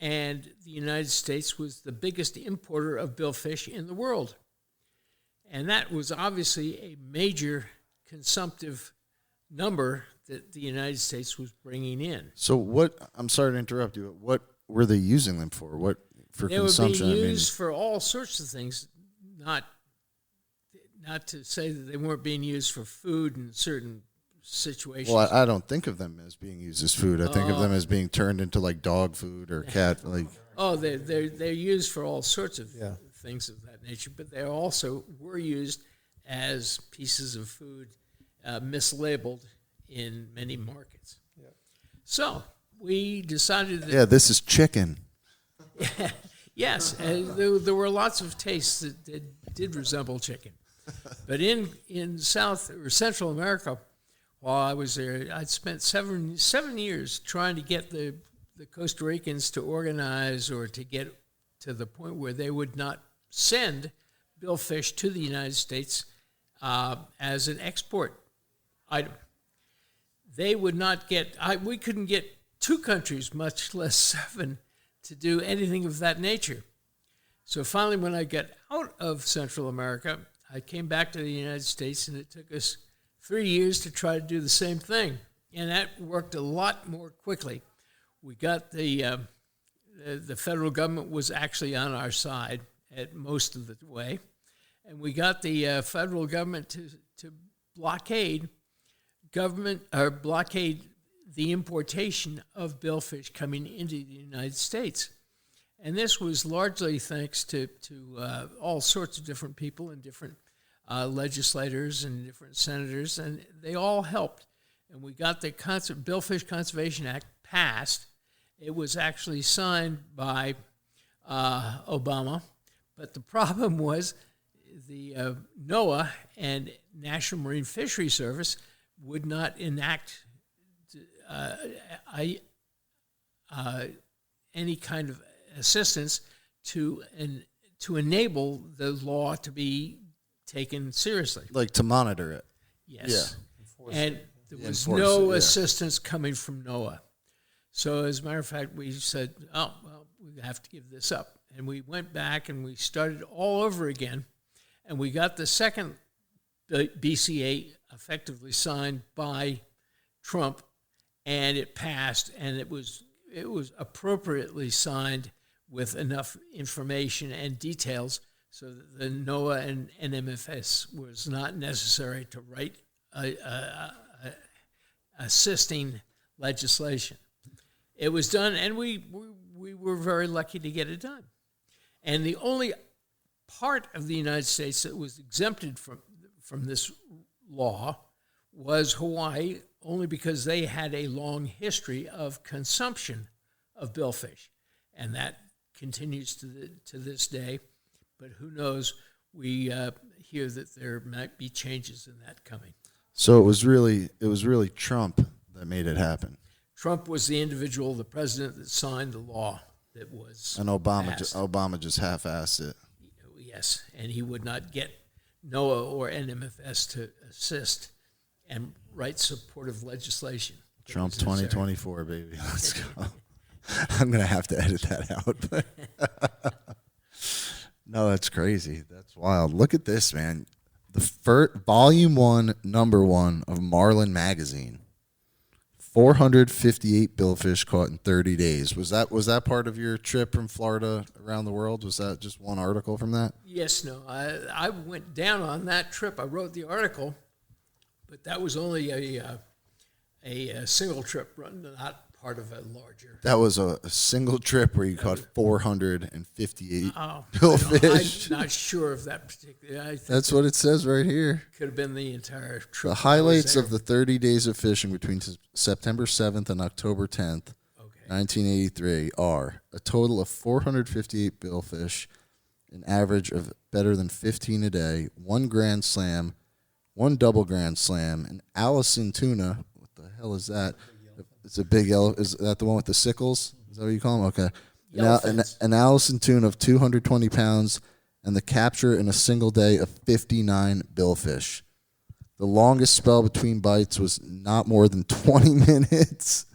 and the United States was the biggest importer of billfish in the world. And that was obviously a major consumptive number that the United States was bringing in. So I'm sorry to interrupt you, but what were they using them for? What for They consumption? were being used for all sorts of things, not to say that they weren't being used for food in certain situations. Well, I don't think of them as being used as food. I think of them as being turned into like dog food or cat. Like they're used for all sorts of things of that nature, but they also were used as pieces of food, mislabeled in many markets. Yeah. So we decided that this is chicken. yes, there were lots of tastes that did resemble chicken. But in South or Central America, while I was there, I'd spent seven years trying to get the Costa Ricans to organize or to get to the point where they would not send billfish to the United States as an export item. They would not get, we couldn't get 2 countries, much less 7, to do anything of that nature. So finally, when I got out of Central America, I came back to the United States, and it took us 3 years to try to do the same thing. And that worked a lot more quickly. We got the federal government was actually on our side at most of the way. And we got the federal government to blockade the importation of billfish coming into the United States. And this was largely thanks to all sorts of different people and different legislators and different senators, and they all helped. And we got the Billfish Conservation Act passed. It was actually signed by Obama, but the problem was the NOAA and National Marine Fisheries Service would not enact any kind of assistance to enable the law to be taken seriously. Like to monitor it. Yes. Yeah. And there was no assistance coming from NOAA. So as a matter of fact, we said, oh, well, we have to give this up. And we went back and we started all over again. And we got the second BCA effectively signed by Trump, and it passed, and it was appropriately signed with enough information and details so that the NOAA and NMFS was not necessary to write assisting legislation. It was done, and we were very lucky to get it done. And the only part of the United States that was exempted from this law was Hawaii, only because they had a long history of consumption of billfish, and that continues to this day. But who knows? We hear that there might be changes in that coming. So it was really Trump that made it happen. Trump was the individual, the president that signed the law that was and Obama passed. Obama just half-assed it. Yes, and he would not get NOAA or NMFS to assist and write supportive legislation. Trump 2024, baby. Let's go. I'm going to have to edit that out. No, that's crazy. That's wild. Look at this, man. the volume 1, number 1 of Marlin Magazine. 458 billfish caught in 30 days. Was that part of your trip from Florida around the world? Was that just one article from that? Yes, no. I went down on that trip. I wrote the article, but that was only a single trip, not part of a larger. That was a single trip where you caught 458 billfish. I'm not sure of that particular. That's what it says right here. Could have been the entire trip. The highlights of the 30 days of fishing between September 7th and October 10th, 1983 are a total of 458 billfish, an average of better than 15 a day, 1 grand slam, 1 double grand slam, an Allison tuna. What the hell is that? It's a big yellow. Is that the one with the sickles? Is that what you call them? Okay. Now, an Allison tuna of 220 pounds and the capture in a single day of 59 billfish. The longest spell between bites was not more than 20 minutes.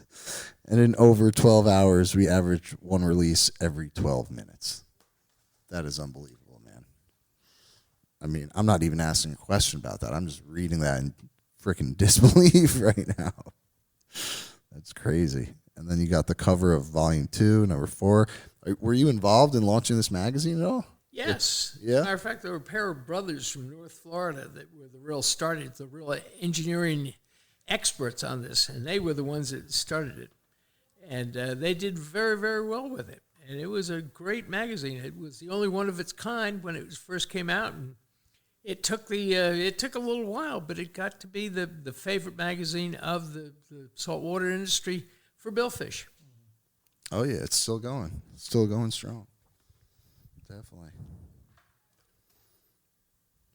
And in over 12 hours, we averaged 1 release every 12 minutes. That is unbelievable, man. I mean, I'm not even asking a question about that. I'm just reading that in freaking disbelief right now. That's crazy. And then you got the cover of volume 2, number 4. Were you involved in launching this magazine at all? Yes. Yeah. As a matter of fact, there were a pair of brothers from North Florida that were the real engineering experts on this, and they were the ones that started it. And they did very, very well with it. And it was a great magazine. It was the only one of its kind when it first came out, and it took a little while, but it got to be the favorite magazine of the saltwater industry for billfish. Oh, yeah, it's still going. Still going strong. Definitely.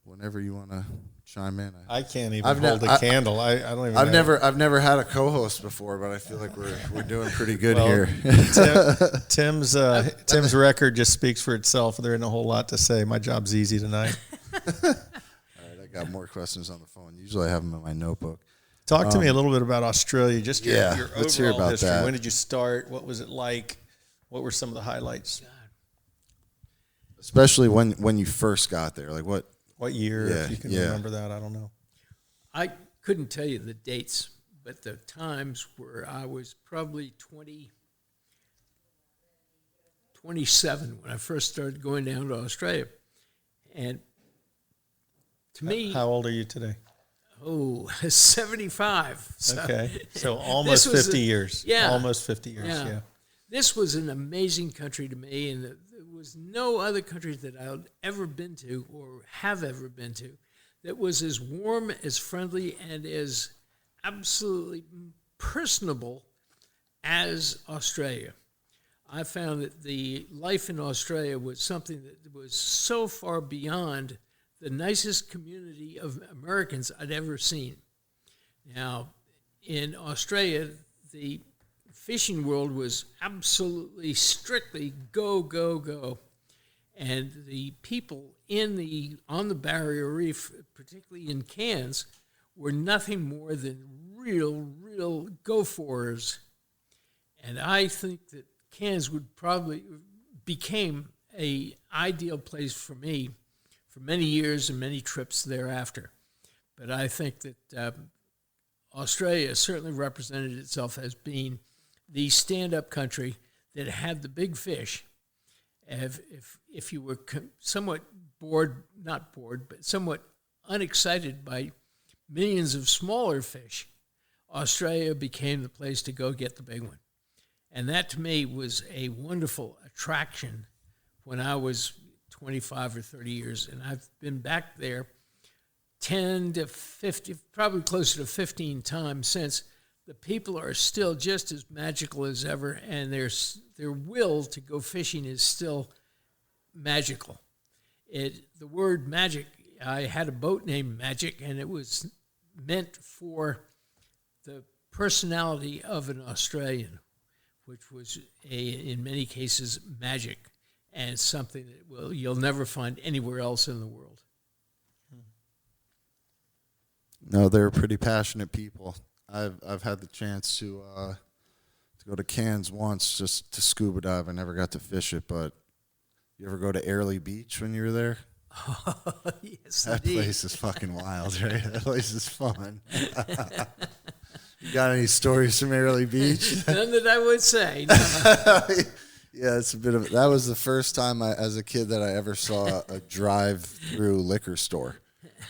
Whenever you want to chime in. I can't even hold a candle. I don't even I've never had a co-host before, but I feel like we're doing pretty good here. Tim's record just speaks for itself. There isn't a whole lot to say. My job's easy tonight. All right, I got more questions on the phone. Usually I have them in my notebook. Talk to me a little bit about Australia. Just your let's hear overall about history. that. When did you start? What was it like? What were some of the highlights? Especially when you first got there. Like what year, if you can remember that, I don't know. I couldn't tell you the dates, but the times were I was probably 27 when I first started going down to Australia. And to me... How old are you today? 75. So okay, so almost 50 years. Yeah. Almost 50 years, yeah. This was an amazing country to me, and there was no other country that I'd ever been to or have ever been to that was as warm, as friendly, and as absolutely personable as Australia. I found that the life in Australia was something that was so far beyond the nicest community of Americans I'd ever seen. Now, in Australia, the fishing world was absolutely strictly go, go, go. And the people on the barrier reef, particularly in Cairns, were nothing more than real go-forers. And I think that Cairns would probably became an ideal place for me for many years and many trips thereafter. But I think that Australia certainly represented itself as being the stand-up country that had the big fish. If you were somewhat not bored, but somewhat unexcited by millions of smaller fish, Australia became the place to go get the big one. And that to me was a wonderful attraction when I was 25 or 30 years. And I've been back there 10 to 50, probably closer to 15 times since. The people are still just as magical as ever, and their will to go fishing is still magical. The word magic, I had a boat named Magic, and it was meant for the personality of an Australian, which was, in many cases, magic, and something that you'll never find anywhere else in the world. No, they're pretty passionate people. I've had the chance to go to Cairns once just to scuba dive. I never got to fish it, but you ever go to Airlie Beach when you were there? Yes, That indeed. place is fucking wild, right? That place is fun. You got any stories from Airlie Beach? None that I would say. No. Yeah, it's a bit of. That was the first time as a kid that I ever saw a drive-through liquor store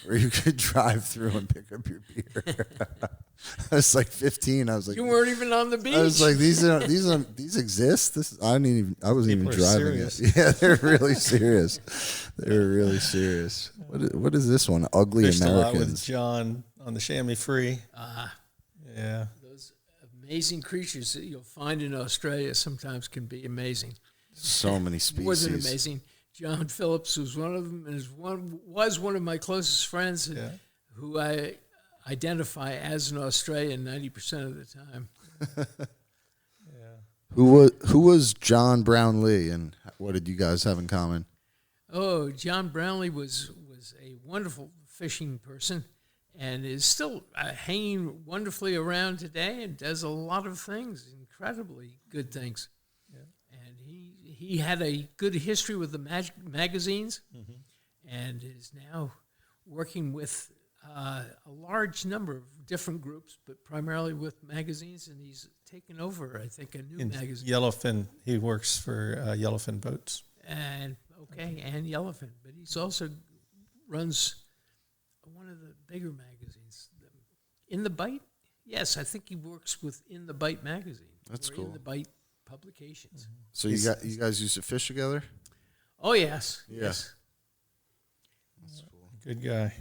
where you could drive through and pick up your beer. I was like 15. I was like, You weren't even on the beach. I was like, these exist. I wasn't even People are driving serious. it. Yeah, they're really serious. They're really serious. What is this one? Ugly Fished a lot with Americans. John on the Chamois Free. Yeah. Those amazing creatures that you'll find in Australia sometimes can be amazing. So many species. More than amazing. John Phillips was one of them, and was one of my closest friends, who I identify as an Australian 90% of the time. Who was John Brownlee, and what did you guys have in common? Oh, John Brownlee was a wonderful fishing person, and is still hanging wonderfully around today, and does a lot of things, incredibly good things. And he had a good history with the magazines, and is now working with a large number of different groups, but primarily with magazines, and he's taken over, I think, a new magazine. Yellowfin, he works for Yellowfin Boats. And Yellowfin, but he's also runs one of the bigger magazines, In the Bite. Yes, I think he works with In the Bite magazine. That's or cool. In the Bite publications. So you guys used to fish together? Oh yes, Yeah. yes. That's cool. Good guy.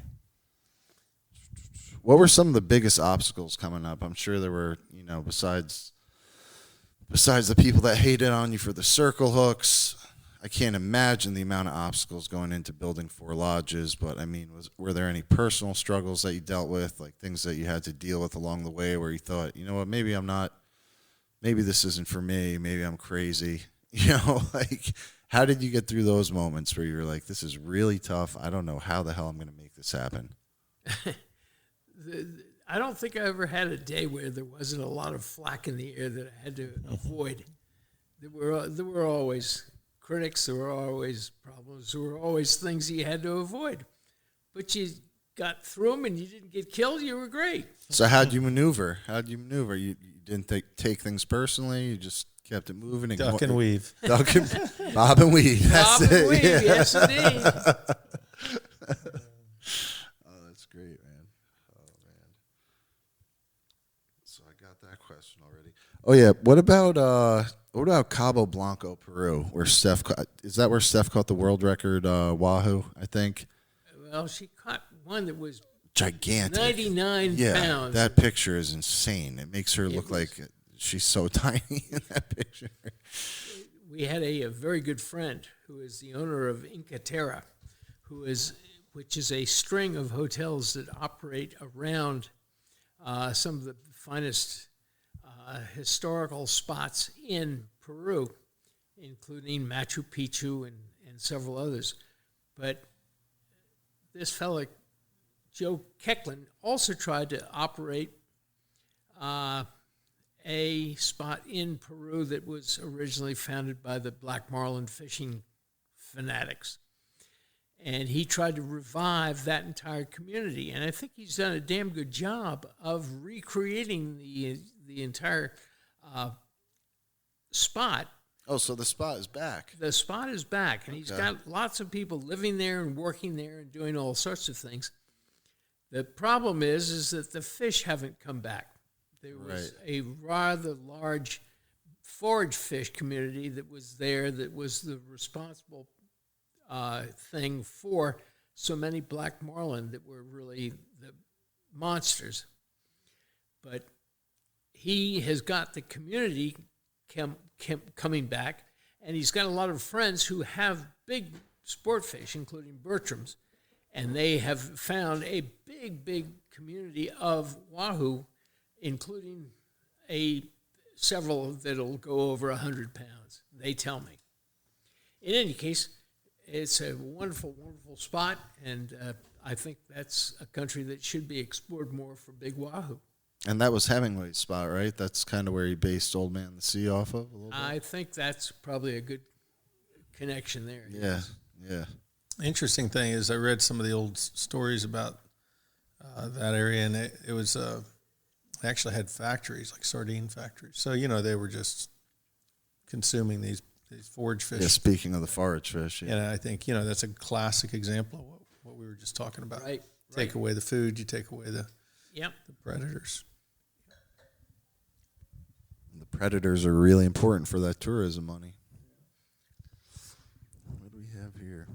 What were some of the biggest obstacles coming up? I'm sure there were, besides the people that hated on you for the circle hooks. I can't imagine the amount of obstacles going into building 4 lodges, but I mean, were there any personal struggles that you dealt with, like things that you had to deal with along the way where you thought, you know what, maybe this isn't for me, maybe I'm crazy, like how did you get through those moments where you were like, this is really tough, I don't know how the hell I'm going to make this happen? I don't think I ever had a day where there wasn't a lot of flack in the air that I had to avoid. There were always critics, there were always problems, there were always things you had to avoid. But you got through them and you didn't get killed, you were great. So how'd you maneuver? You didn't take things personally, you just kept it moving? And Duck and weave. Bob and weave. That's Bob and it. weave, Yeah. yes indeed. Oh, that's great, man. Oh, man. So I got that question already. Oh, yeah. What about Cabo Blanco, Peru, where Steph caught the world record wahoo, I think? Well, she caught one that was Gigantic. 99 Yeah, pounds. that picture is insane. It makes her look like she's so tiny in that picture. We had a very good friend who is the owner of Inca Terra, which is a string of hotels that operate around some of the finest historical spots in Peru, including Machu Picchu and several others. But this fellow, Joe Kecklin, also tried to operate a spot in Peru that was originally founded by the black marlin fishing fanatics. And he tried to revive that entire community. And I think he's done a damn good job of recreating the entire spot. Oh, so the spot is back. The spot is back, and he's got lots of people living there and working there and doing all sorts of things. The problem is that the fish haven't come back. There was a rather large forage fish community that was there that was the responsible thing for so many black marlin that were really the monsters. But he has got the community coming back, and he's got a lot of friends who have big sport fish, including Bertram's, and they have found a big community of wahoo, including several that'll go over 100 pounds, they tell me. In any case, it's a wonderful spot, and I think that's a country that should be explored more for big wahoo. And that was Hemingway's spot, right? That's kind of where he based Old Man and the Sea off of a little bit? I think that's probably a good connection there. Yeah, yeah. Interesting thing is I read some of the old stories about that area, and it was they actually had factories, like sardine factories. So, they were just consuming these forage fish. Yeah, speaking of the forage fish. Yeah. And I think, that's a classic example of what we were just talking about. Right. Take away the food, you take away the Yep. the predators. The predators are really important for that tourism money. What do we have here?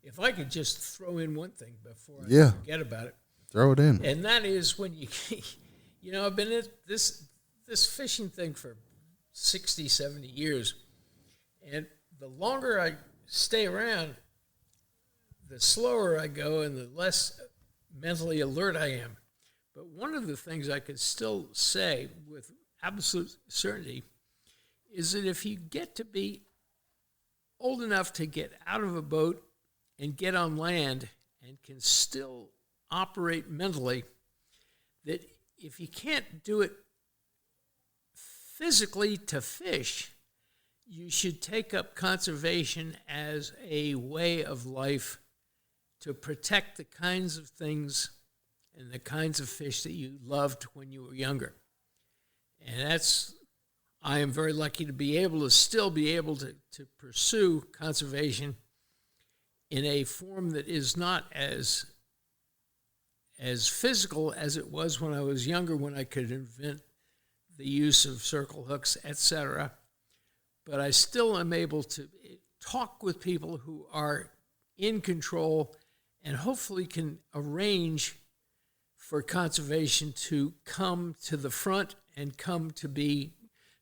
If I could just throw in one thing before I Yeah. forget about it, Throw it in. and that is when I've been at this fishing thing for 60, 70 years, and the longer I stay around, the slower I go and the less mentally alert I am. But one of the things I could still say with absolute certainty is that if you get to be old enough to get out of a boat and get on land and can still operate mentally, that if you can't do it physically to fish, you should take up conservation as a way of life to protect the kinds of things and the kinds of fish that you loved when you were younger. And I am very lucky to be able to pursue conservation in a form that is not as physical as it was when I was younger, when I could invent the use of circle hooks, etc. But I still am able to talk with people who are in control and hopefully can arrange for conservation to come to the front and come to be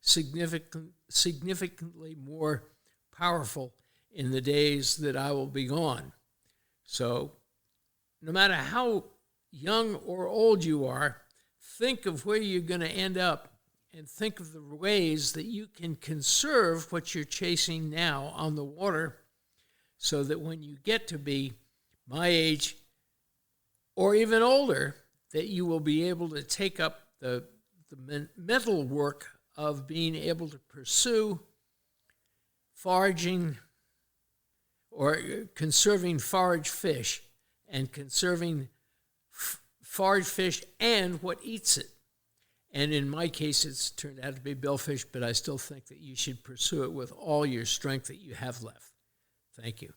significantly more powerful in the days that I will be gone. So no matter how young or old you are, think of where you're going to end up and think of the ways that you can conserve what you're chasing now on the water so that when you get to be my age or even older, that you will be able to take up the mental work of being able to pursue foraging or conserving forage fish and conserving forage fish and what eats it. And in my case, it's turned out to be billfish, but I still think that you should pursue it with all your strength that you have left. Thank you.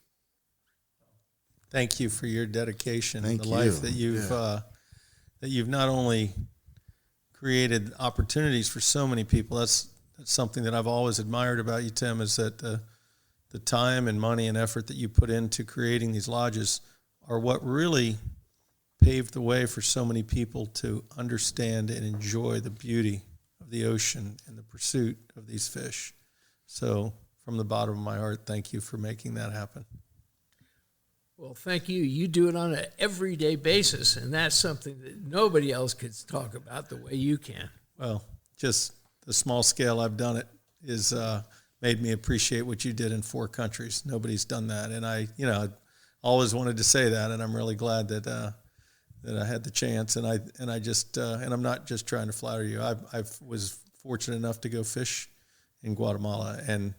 Thank you for your dedication and the you. life that you've not only created opportunities for so many people. That's something that I've always admired about you, Tim, is that the time and money and effort that you put into creating these lodges are what really paved the way for so many people to understand and enjoy the beauty of the ocean and the pursuit of these fish. So from the bottom of my heart, thank you for making that happen. Well, thank you. You do it on an everyday basis, and that's something that nobody else could talk about the way you can. Well, just the small scale I've done it is made me appreciate what you did in 4 countries. Nobody's done that, and I always wanted to say that, and I'm really glad that I had the chance. And I'm not just trying to flatter you. I was fortunate enough to go fish in Guatemala, and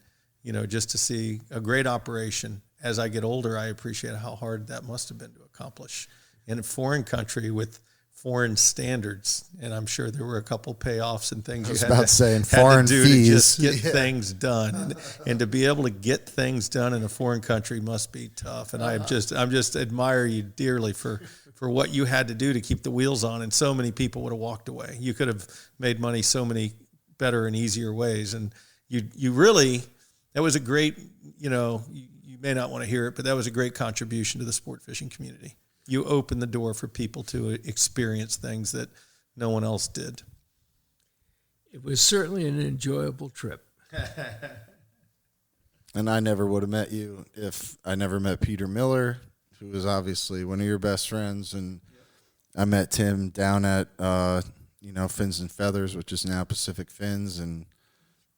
just to see a great operation. As I get older, I appreciate how hard that must have been to accomplish in a foreign country with foreign standards. And I'm sure there were a couple payoffs and things you had to do to just get things done. And to be able to get things done in a foreign country must be tough. And I'm just admire you dearly for what you had to do to keep the wheels on. And so many people would have walked away. You could have made money so many better and easier ways. And you really, that was a great, you may not want to hear it, but that was a great contribution to the sport fishing community. You opened the door for people to experience things that no one else did. It was certainly an enjoyable trip. And I never would have met you if I never met Peter Miller, who was obviously one of your best friends. And I met Tim down at, Fins and Feathers, which is now Pacific Fins, and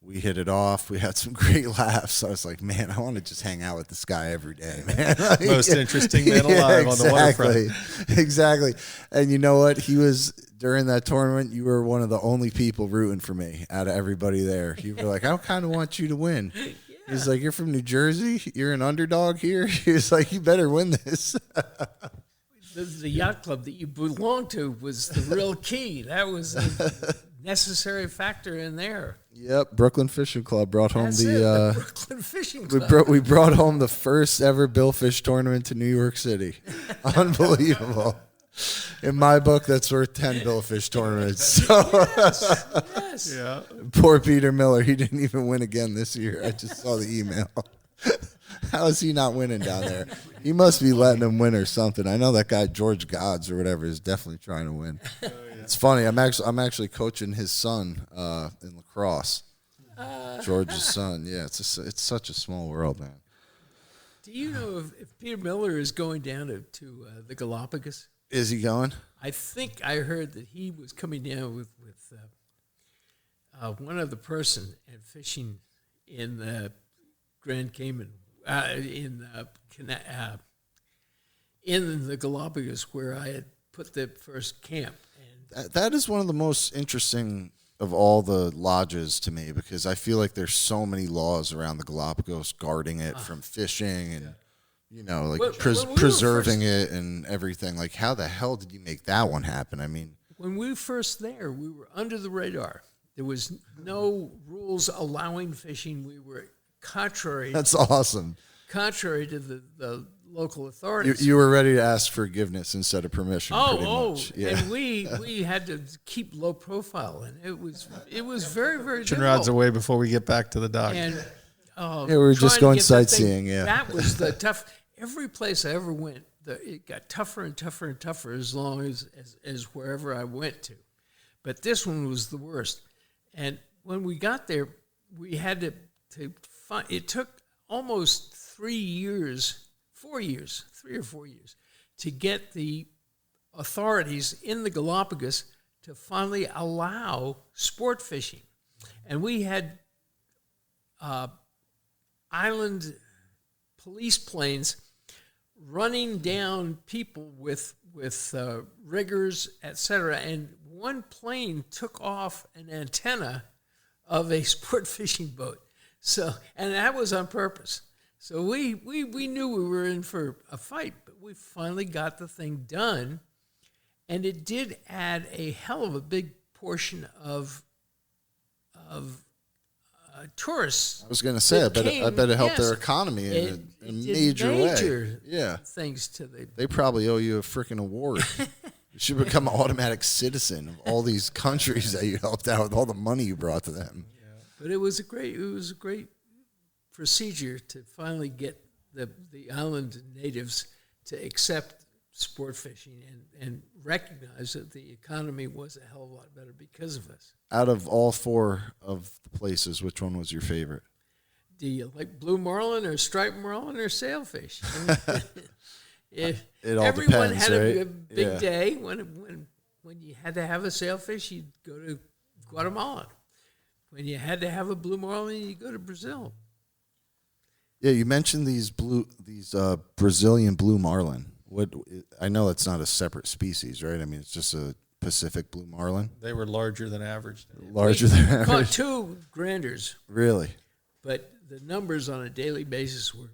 we hit it off. We had some great laughs. I was like, man, I want to just hang out with this guy every day, man. Most interesting man alive on the waterfront. Exactly. And you know what? He was, during that tournament, you were one of the only people rooting for me out of everybody there. You were like, I kind of want you to win. He's like, you're from New Jersey? You're an underdog here? He's like, you better win this. The yacht club that you belonged to was the real key. That was a necessary factor in there. Yep, Brooklyn Fishing Club brought home The Brooklyn Fishing Club. we brought home the first ever billfish tournament to New York City. Unbelievable. In my book, that's worth 10 billfish tournaments. So Yes. Yeah. poor Peter Miller, he didn't even win again this year. I just saw the email. How is he not winning down there? He must be letting him win or something. I know that guy George Gods or whatever is definitely trying to win. Oh, yeah. It's funny. I'm actually coaching his son in lacrosse. George's son. Yeah, it's such a small world, man. Do you know if Peter Miller is going down to the Galapagos? Is he going? I think I heard that he was coming down with one other person and fishing in the Grand Cayman, in the Galapagos, where I had put the first camp. And That is one of the most interesting of all the lodges to me, because I feel like there's so many laws around the Galapagos guarding it from fishing and like When we were preserving it and everything. Like, how the hell did you make that one happen? I mean, when we were first there, we were under the radar. There was no rules allowing fishing. We were contrary. that's awesome. Contrary to the local authorities. You were ready to ask forgiveness instead of permission. Pretty much. Yeah. And we had to keep low profile, and it was very, very Pushing difficult. rods away before we get back to the dock. And we were just trying going to get that sightseeing. thing, Yeah, that was the tough. Every place I ever went, it got tougher and tougher and tougher as long as wherever I went to. But this one was the worst. And when we got there, we had to find. It took almost 3 or 4 years, to get the authorities in the Galapagos to finally allow sport fishing. And we had island police planes running down people with riggers, etc. And one plane took off an antenna of a sport fishing boat. So, and that was on purpose. So we knew we were in for a fight, but we finally got the thing done, and it did add a hell of a big portion of tourists. I was going to say, I bet it helped their Yes. economy in a It did major way. major Yeah, things to the. they probably owe you a freaking award. You should become an automatic citizen of all these countries that you helped out with all the money you brought to them. But it was a great procedure to finally get the island natives to accept sport fishing and recognize that the economy was a hell of a lot better because of us. Out of all four of the places, which one was your favorite? Do you like blue marlin or striped marlin or sailfish? If It all everyone depends, had right? a big Yeah. day when you had to have a sailfish, you'd go to Guatemala. When you had to have a blue marlin, you go to Brazil. Yeah, you mentioned these Brazilian blue marlin. I know it's not a separate species, right? I mean, it's just a Pacific blue marlin. They were larger than average. Larger than Caught average. 2 granders, Really? but the numbers on a daily basis were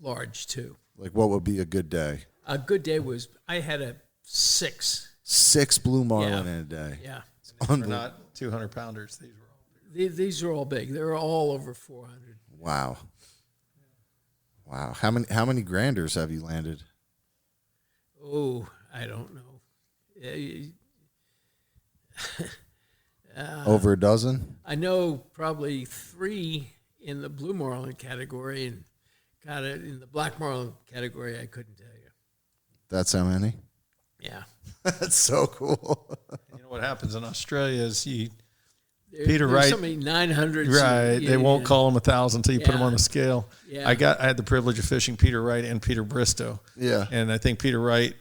large too. Like, what would be a good day? A good day was I had a 6. 6 blue marlin Yeah. in a day. Yeah, We're not 200 pounders. These were all. these are all big. They're all over 400. Wow. Wow. How many granders have you landed? Oh, I don't know. Over a dozen? I know probably 3 in the blue marlin category, and got it in the black marlin category. I couldn't tell you. That's how many? Yeah, That's so cool. You know what happens in Australia is There- Peter there's Wright- so many 900s. right. They won't call them 1,000 until you put them Yeah. on the scale. Yeah. I had the privilege of fishing Peter Wright and Peter Bristow. Yeah. And I think Peter Wright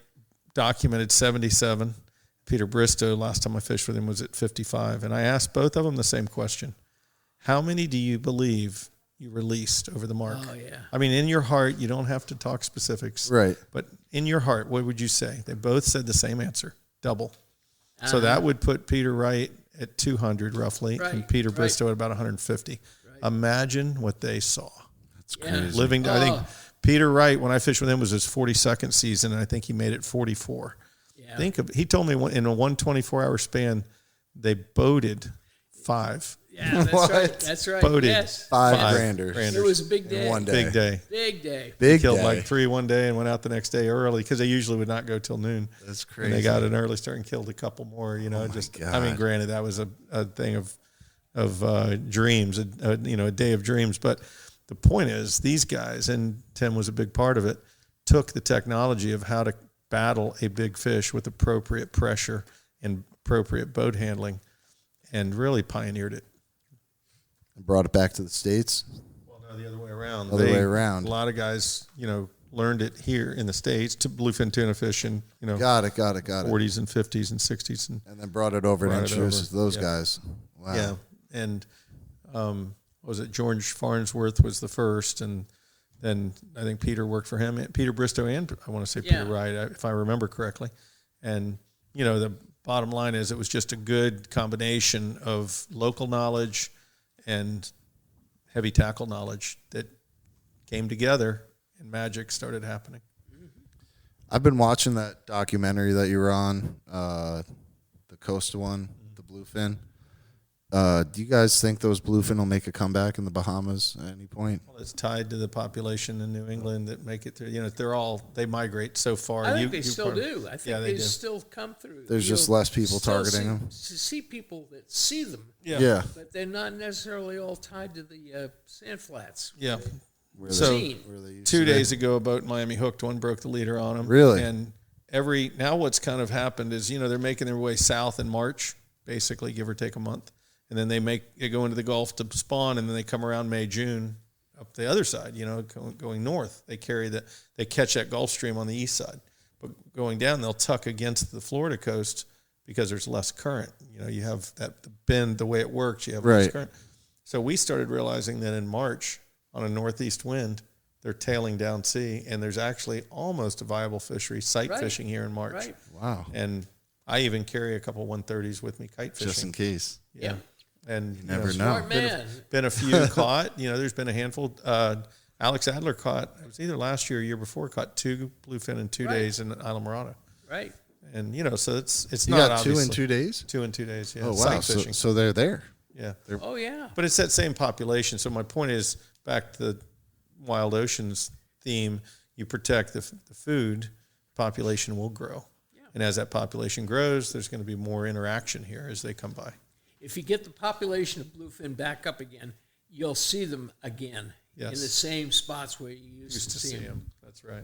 documented 77. Peter Bristow, last time I fished with him, was at 55. And I asked both of them the same question. How many do you believe you released over the mark? Oh, yeah. I mean, in your heart, you don't have to talk specifics. Right. But in your heart, what would you say? They both said the same answer, double. So that would put Peter Wright at 200 roughly, and Right, Peter right. Bristow at about 150. Imagine what they saw. That's crazy. Living, I think Peter Wright, when I fished with him, was his 42nd season, and I think he made it 44. Yeah. He told me in a 124-hour span, they boated 5. Yeah, that's right. That's right. Boated. Yes. Five granders. It was a big day. In one day. Big day. Big day. Big Killed day. like 3 one day and went out the next day early because they usually would not go till noon. That's crazy. And they got an early start and killed a couple more. You know, I mean, granted, that was a thing of dreams, a day of dreams. But the point is, these guys, and Tim was a big part of it, took the technology of how to battle a big fish with appropriate pressure and appropriate boat handling, and really pioneered it. And brought it back to the States. Well, no, the other way around. Other way around. A lot of guys, learned it here in the States to bluefin tuna fishing, Got it. 40s and 50s and 60s. And then brought it over and introduced those guys. Wow. Yeah. And was it George Farnsworth was the first, and then I think Peter worked for him, Peter Bristow, and I want to say Peter Wright, if I remember correctly. And, the bottom line is it was just a good combination of local knowledge and heavy tackle knowledge that came together, and magic started happening. I've been watching that documentary that you were on, the Costa one, the bluefin. Do you guys think those bluefin will make a comeback in the Bahamas at any point? Well, it's tied to the population in New England that make it through. They migrate so far. I think they still do. I think they still come through. There's just less people targeting them. To see people that see them. Yeah. But they're not necessarily all tied to the sand flats. Yeah. So 2 days ago, a boat in Miami hooked one, broke the leader on them. Really? And now what's kind of happened is, they're making their way south in March, basically, give or take a month. And then they go into the Gulf to spawn, and then they come around May, June up the other side, going north. They catch that Gulf Stream on the east side. But going down, they'll tuck against the Florida coast because there's less current. You have the bend, the way it works, you have less current. So we started realizing that in March, on a northeast wind, they're tailing down sea, and there's actually almost a viable fishery, sight fishing here in March. Right. Wow. And I even carry a couple 130s with me, kite fishing. Just in case. Yeah. And you never know. Smart man. Been a few caught. There's been a handful. Alex Adler caught, it was either last year or year before, caught 2 bluefin in 2 days in Isla Morada. Right. And, so it's you not got obviously. 2 in 2 days? 2 in 2 days, yeah. Oh, wow. Sight fishing. So they're there. Yeah. Oh, yeah. But it's that same population. So my point is, back to the Wild Oceans theme, you protect the food, population will grow. Yeah. And as that population grows, there's going to be more interaction here as they come by. If you get the population of bluefin back up again, you'll see them again in the same spots where you used to see them. That's right.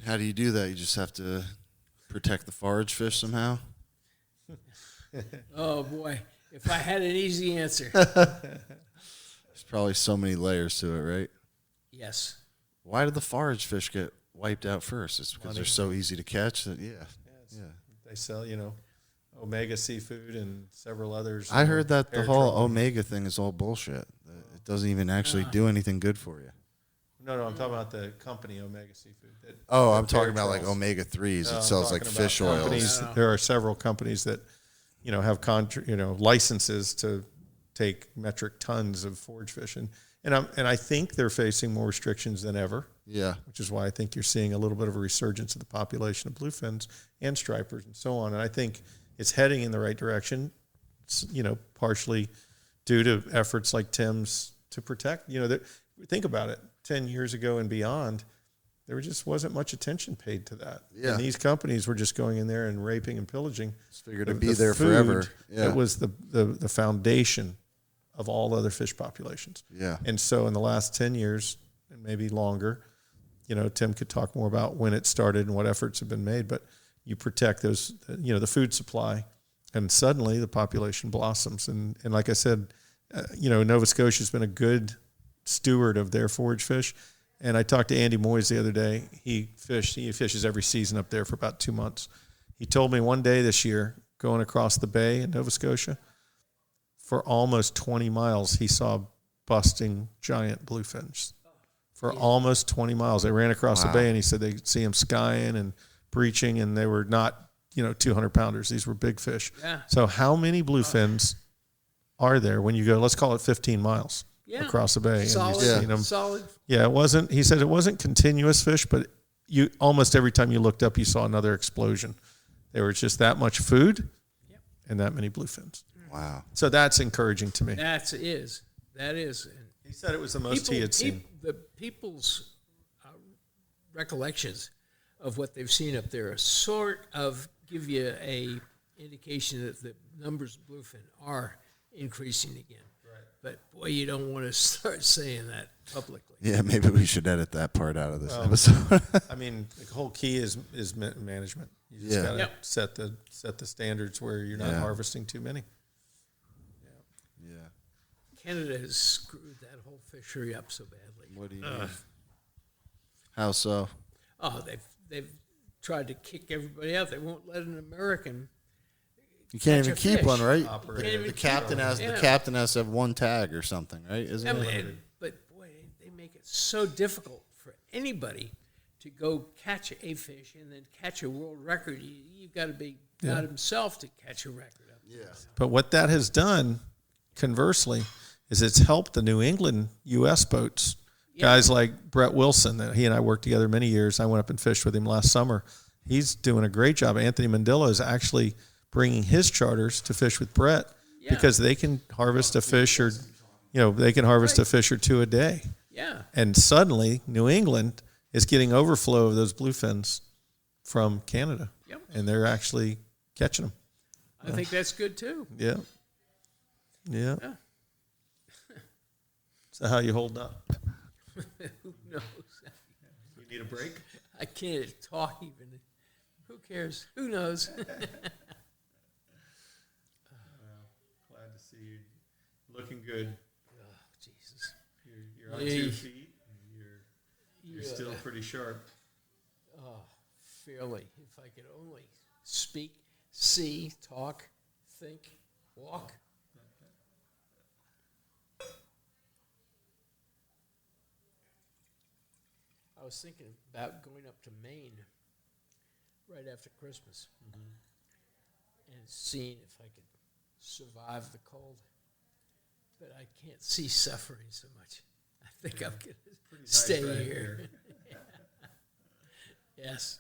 How do you do that? You just have to protect the forage fish somehow? Oh, boy. If I had an easy answer. There's probably so many layers to it, right? Yes. Why did the forage fish get wiped out first? It's because they're so easy to catch. Yeah. They sell, Omega Seafood and several others. I heard that the whole trouble. Omega thing is all bullshit. It doesn't even actually do anything good for you. No, I'm talking about the company Omega Seafood. I'm talking about like Omega 3s. It sells like fish oils. There are several companies that, have licenses to take metric tons of forage fish, and I think they're facing more restrictions than ever. Yeah, which is why I think you're seeing a little bit of a resurgence of the population of bluefins and stripers and so on. And I think it's heading in the right direction, partially due to efforts like Tim's to protect. Think about it. 10 years ago and beyond, there just wasn't much attention paid to that. Yeah. And these companies were just going in there and raping and pillaging. Just figured to be there forever. Yeah. It was the foundation of all other fish populations. Yeah. And so in the last 10 years, and maybe longer, Tim could talk more about when it started and what efforts have been made, but you protect those, the food supply, and suddenly the population blossoms. And like I said, Nova Scotia's been a good steward of their forage fish. And I talked to Andy Moyes the other day. He fishes every season up there for about 2 months. He told me one day this year, going across the bay in Nova Scotia, for almost 20 miles, he saw busting giant bluefins. For almost 20 miles. They ran across the bay, and he said they see them skying and breaching, and they were not, 200-pounders. These were big fish. Yeah. So how many bluefins are there when you go, let's call it 15 miles? Yeah. across the bay. Solid, And you've seen 'em. solid. Yeah, it wasn't. He said it wasn't continuous fish, but you almost every time you looked up, you saw another explosion. There was just that much food, and that many bluefins. Wow. So that's encouraging to me. That is. And He said it was the most he had seen. The people's recollections of what they've seen up there sort of give you a indication that the numbers of bluefin are increasing again. Right. But boy, you don't want to start saying that publicly. Yeah, maybe we should edit that part out of this episode. I mean, the whole key is management. You just got to set the standards where you're not harvesting too many. Yeah. Canada has screwed that whole fishery up so badly. What do you mean? How so? Oh, they've tried to kick everybody out. They won't let an American. You can't even catch a keep fish. one, right? Operator. The captain has to have one tag or something, right? Isn't it? But boy, they make it so difficult for anybody to go catch a fish and then catch a world record. You've got to be God himself to catch a record up there. Yeah. But what that has done, conversely, is it's helped the New England U.S. boats. Yeah. Guys like Brett Wilson, that he and I worked together many years. I went up and fished with him last summer. He's doing a great job. Anthony Mandela is actually bringing his charters to fish with Brett because they can harvest a fish or, they can harvest a fish or two a day. Yeah. And suddenly New England is getting overflow of those bluefins from Canada. Yep. And they're actually catching them. I think that's good too. Yeah. So how you holding up? Who knows? You need a break? I can't talk even. Who cares? Who knows? Glad to see you looking good. Oh, Jesus. You're on 2 feet. And you're still pretty sharp. Oh, fairly. If I could only speak, see, talk, think, walk. I was thinking about going up to Maine right after Christmas and seeing if I could survive the cold. But I can't see suffering so much. I think I'm going to stay here. Yes.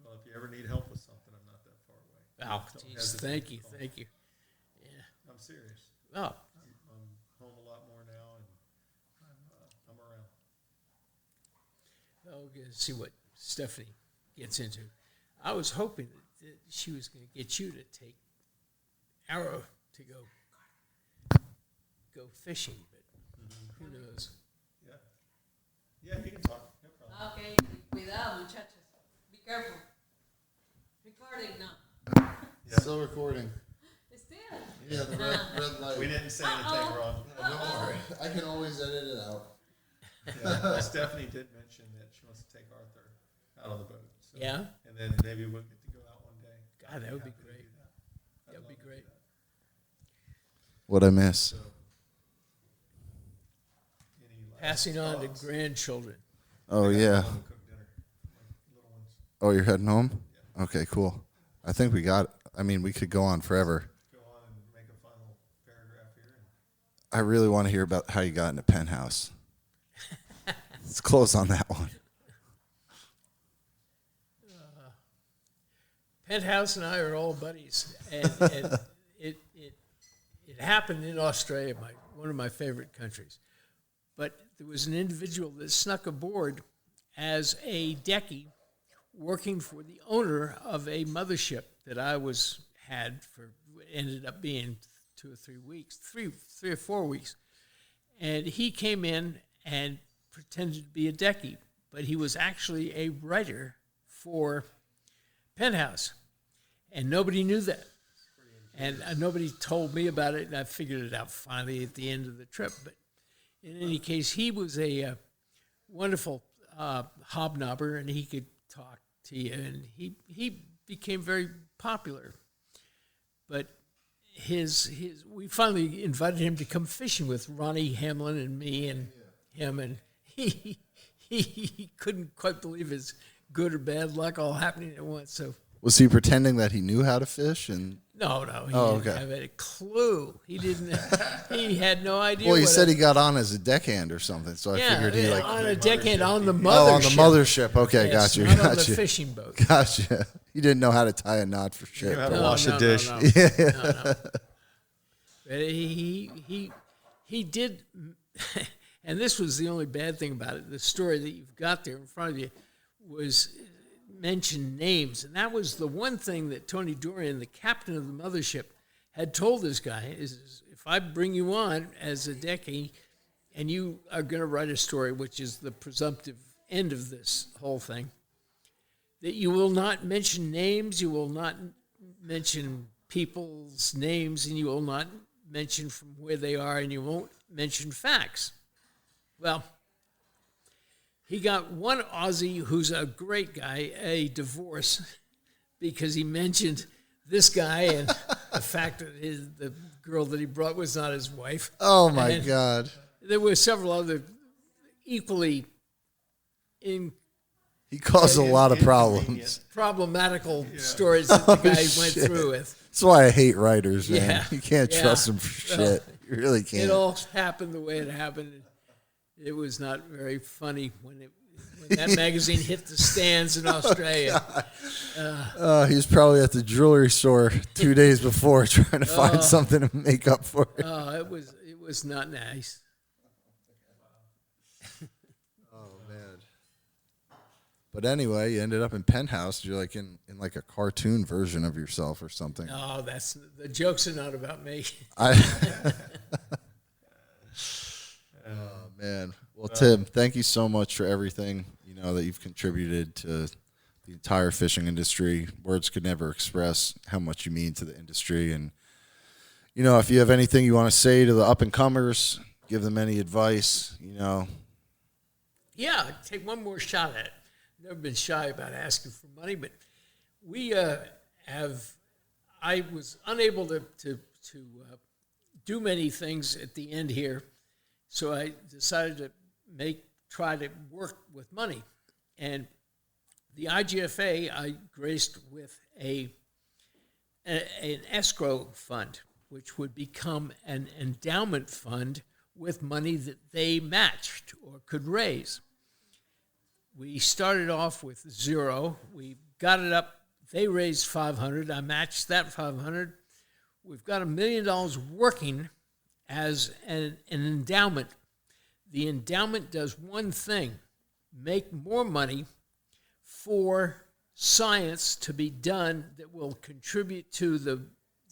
Well, if you ever need help with something, I'm not that far away. Oh, geez, thank you. Yeah. I'm serious. Oh, I'm home a lot more now, and I'm around. we're going to see what Stephanie gets into. I was hoping that she was going to get you to take Arrow to go fishing, but who knows? Yeah, you can talk. No problem. Okay, cuidado, muchachos. Be careful. Recording now. Still recording. Still. Yeah, the red light. We didn't say anything wrong. No, don't worry. I can always edit it out. Yeah. Stephanie did mention that she wants to take Arthur out on the boat. So, Yeah? And then maybe we'll get to go out one day. God, that would be Happy to great. do that. That would be great. What'd I miss? Passing on to grandchildren. Oh, yeah. Cook dinner. Little ones. Oh, you're heading home? Okay, cool. I think we got it. I mean, we could go on forever. Go on and make a final paragraph here. I really want to hear about how you got in a penthouse. Let's close on that one. Penthouse and I are all buddies, and it happened in Australia, one of my favorite countries. But there was an individual that snuck aboard as a decky, working for the owner of a mothership that I ended up being 2 or 3 weeks, 3 or 4 weeks, and he came in and pretended to be a decky, but he was actually a writer for Penthouse, and nobody knew that. And nobody told me about it, and I figured it out finally at the end of the trip. But in any case, he was a wonderful hobnobber, and he could talk to you, and he became very popular. But we finally invited him to come fishing with Ronnie Hamlin and me and him, and he couldn't quite believe his good or bad luck all happening at once. So Was he pretending that he knew how to fish? And No, he Oh, didn't okay. have a clue. He didn't. He had no idea. well, he what said he got on as a deckhand or something, so I figured he like on a deckhand on the mothership. oh on the mothership. Okay, Yes, got you, not on got the you, fishing boat. gotcha. He didn't know how to tie a knot for You know shit. how to bro. wash a dish. No. But he did, and this was the only bad thing about it. The story that you've got there in front of you was mention names, and that was the one thing that Tony Dorian, the captain of the mothership, had told this guy is if I bring you on as a decky, and you are going to write a story, which is the presumptive end of this whole thing, that you will not mention names, you will not mention people's names, and you will not mention from where they are, and you won't mention facts. Well, he got one Aussie who's a great guy a divorce because he mentioned this guy and the fact that the girl that he brought was not his wife. Oh my And God. there were several other equally He caused a lot of problems. problematical stories that the guy went shit. through with. That's why I hate writers, man. Yeah. You can't Yeah. trust them for Well, shit. You really can't. It all happened the way it happened. It was not very funny when that magazine hit the stands in Australia. He was probably at the jewelry store 2 days before trying to find something to make up for it. Oh, it was not nice. But anyway, you ended up in Penthouse. You're like in like a cartoon version of yourself or something. Oh, the jokes are not about me. Oh man. Well, Tim, thank you so much for everything that you've contributed to the entire fishing industry. Words could never express how much you mean to the industry. And if you have anything you want to say to the up and comers, give them any advice. Yeah, take one more shot at it. Never been shy about asking for money, but we I was unable to do many things at the end here, so I decided to try to work with money. And the IGFA I graced with an escrow fund, which would become an endowment fund with money that they matched or could raise. We started off with zero. We got it up. They raised 500. I matched that 500. We've got $1 million working as an endowment. The endowment does one thing: make more money for science to be done that will contribute to the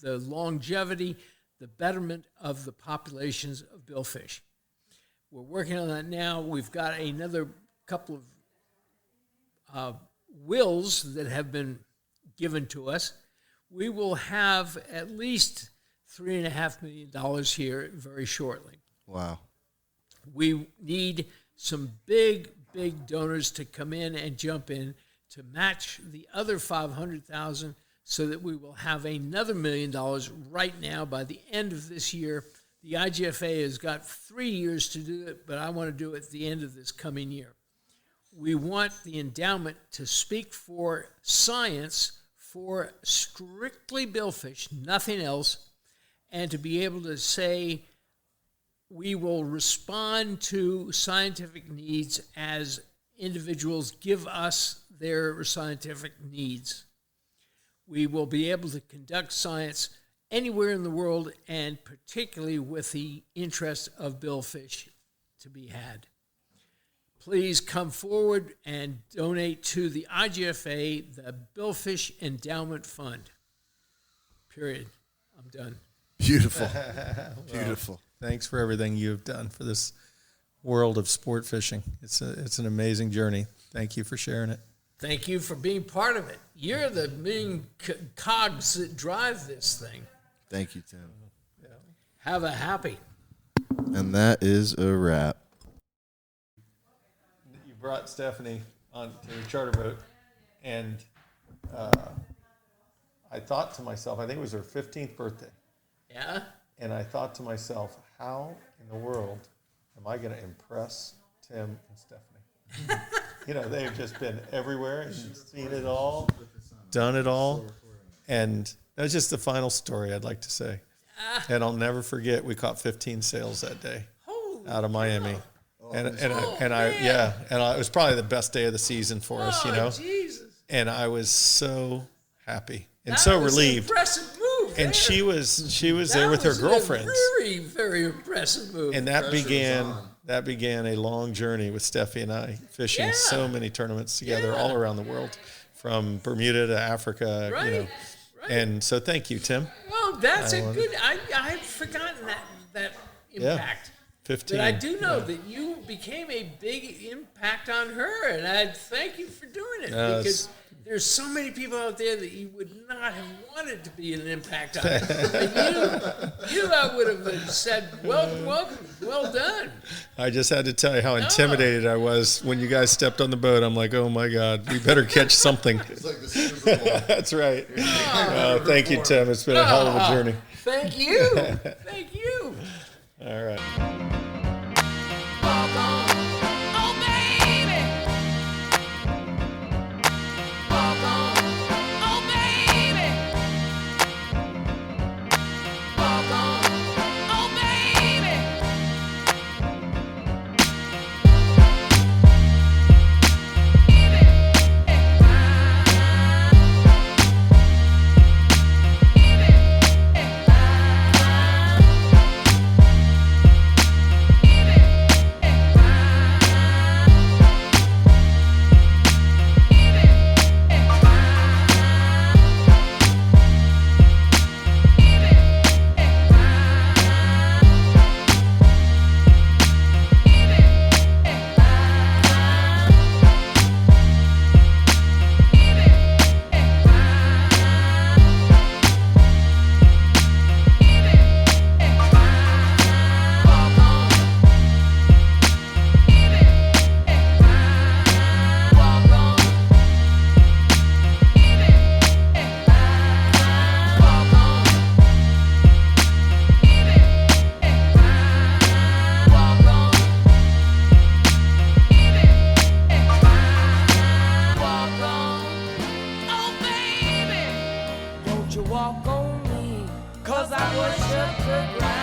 longevity, the betterment of the populations of billfish. We're working on that now. We've got another couple of wills that have been given to us. We will have at least $3.5 million here very shortly. Wow. We need some big donors to come in and jump in to match the other $500,000 so that we will have another $1 million right now by the end of this year. The IGFA has got 3 years to do it, but I want to do it at the end of this coming year. We want the endowment to speak for science, for strictly billfish, nothing else, and to be able to say we will respond to scientific needs as individuals give us their scientific needs. We will be able to conduct science anywhere in the world, and particularly with the interest of billfish to be had. Please come forward and donate to the IGFA, the Billfish Endowment Fund. Period. I'm done. Beautiful. Beautiful. Thanks for everything you've done for this world of sport fishing. It's an amazing journey. Thank you for sharing it. Thank you for being part of it. You're the main cogs that drive this thing. Thank you, Tim. Have a happy. And that is a wrap. You brought Stephanie on to your charter boat, and I thought to myself, I think it was her 15th birthday, Yeah? and I thought to myself, how in the world am I going to impress Tim and Stephanie? They've just been everywhere and seen it all. done it all. And that's just the final story I'd like to say. And I'll never forget, we caught 15 sails that day out of Miami. And it was probably the best day of the season for us, you know. Jesus. And I was so happy and That so was relieved. An impressive move. And there. she was That there with her was girlfriends. A very, very impressive move. And that began a long journey with Steffi and I, fishing so many tournaments together all around the world, from Bermuda to Africa, you know. Right. And so thank you, Tim. Well, that's a good. I've forgotten that impact. 15. But I do know that you became a big impact on her, and I thank you for doing it because there's so many people out there that you would not have wanted to be an impact on. And you I would have said, welcome, well done. I just had to tell you how intimidated I was when you guys stepped on the boat. I'm like, oh my God, we better catch something. It's like the Super Bowl. That's right. Thank you, Tim. It's been a hell of a journey. Thank you. Thank you. All right. Walk on me, 'cause I worship the ground.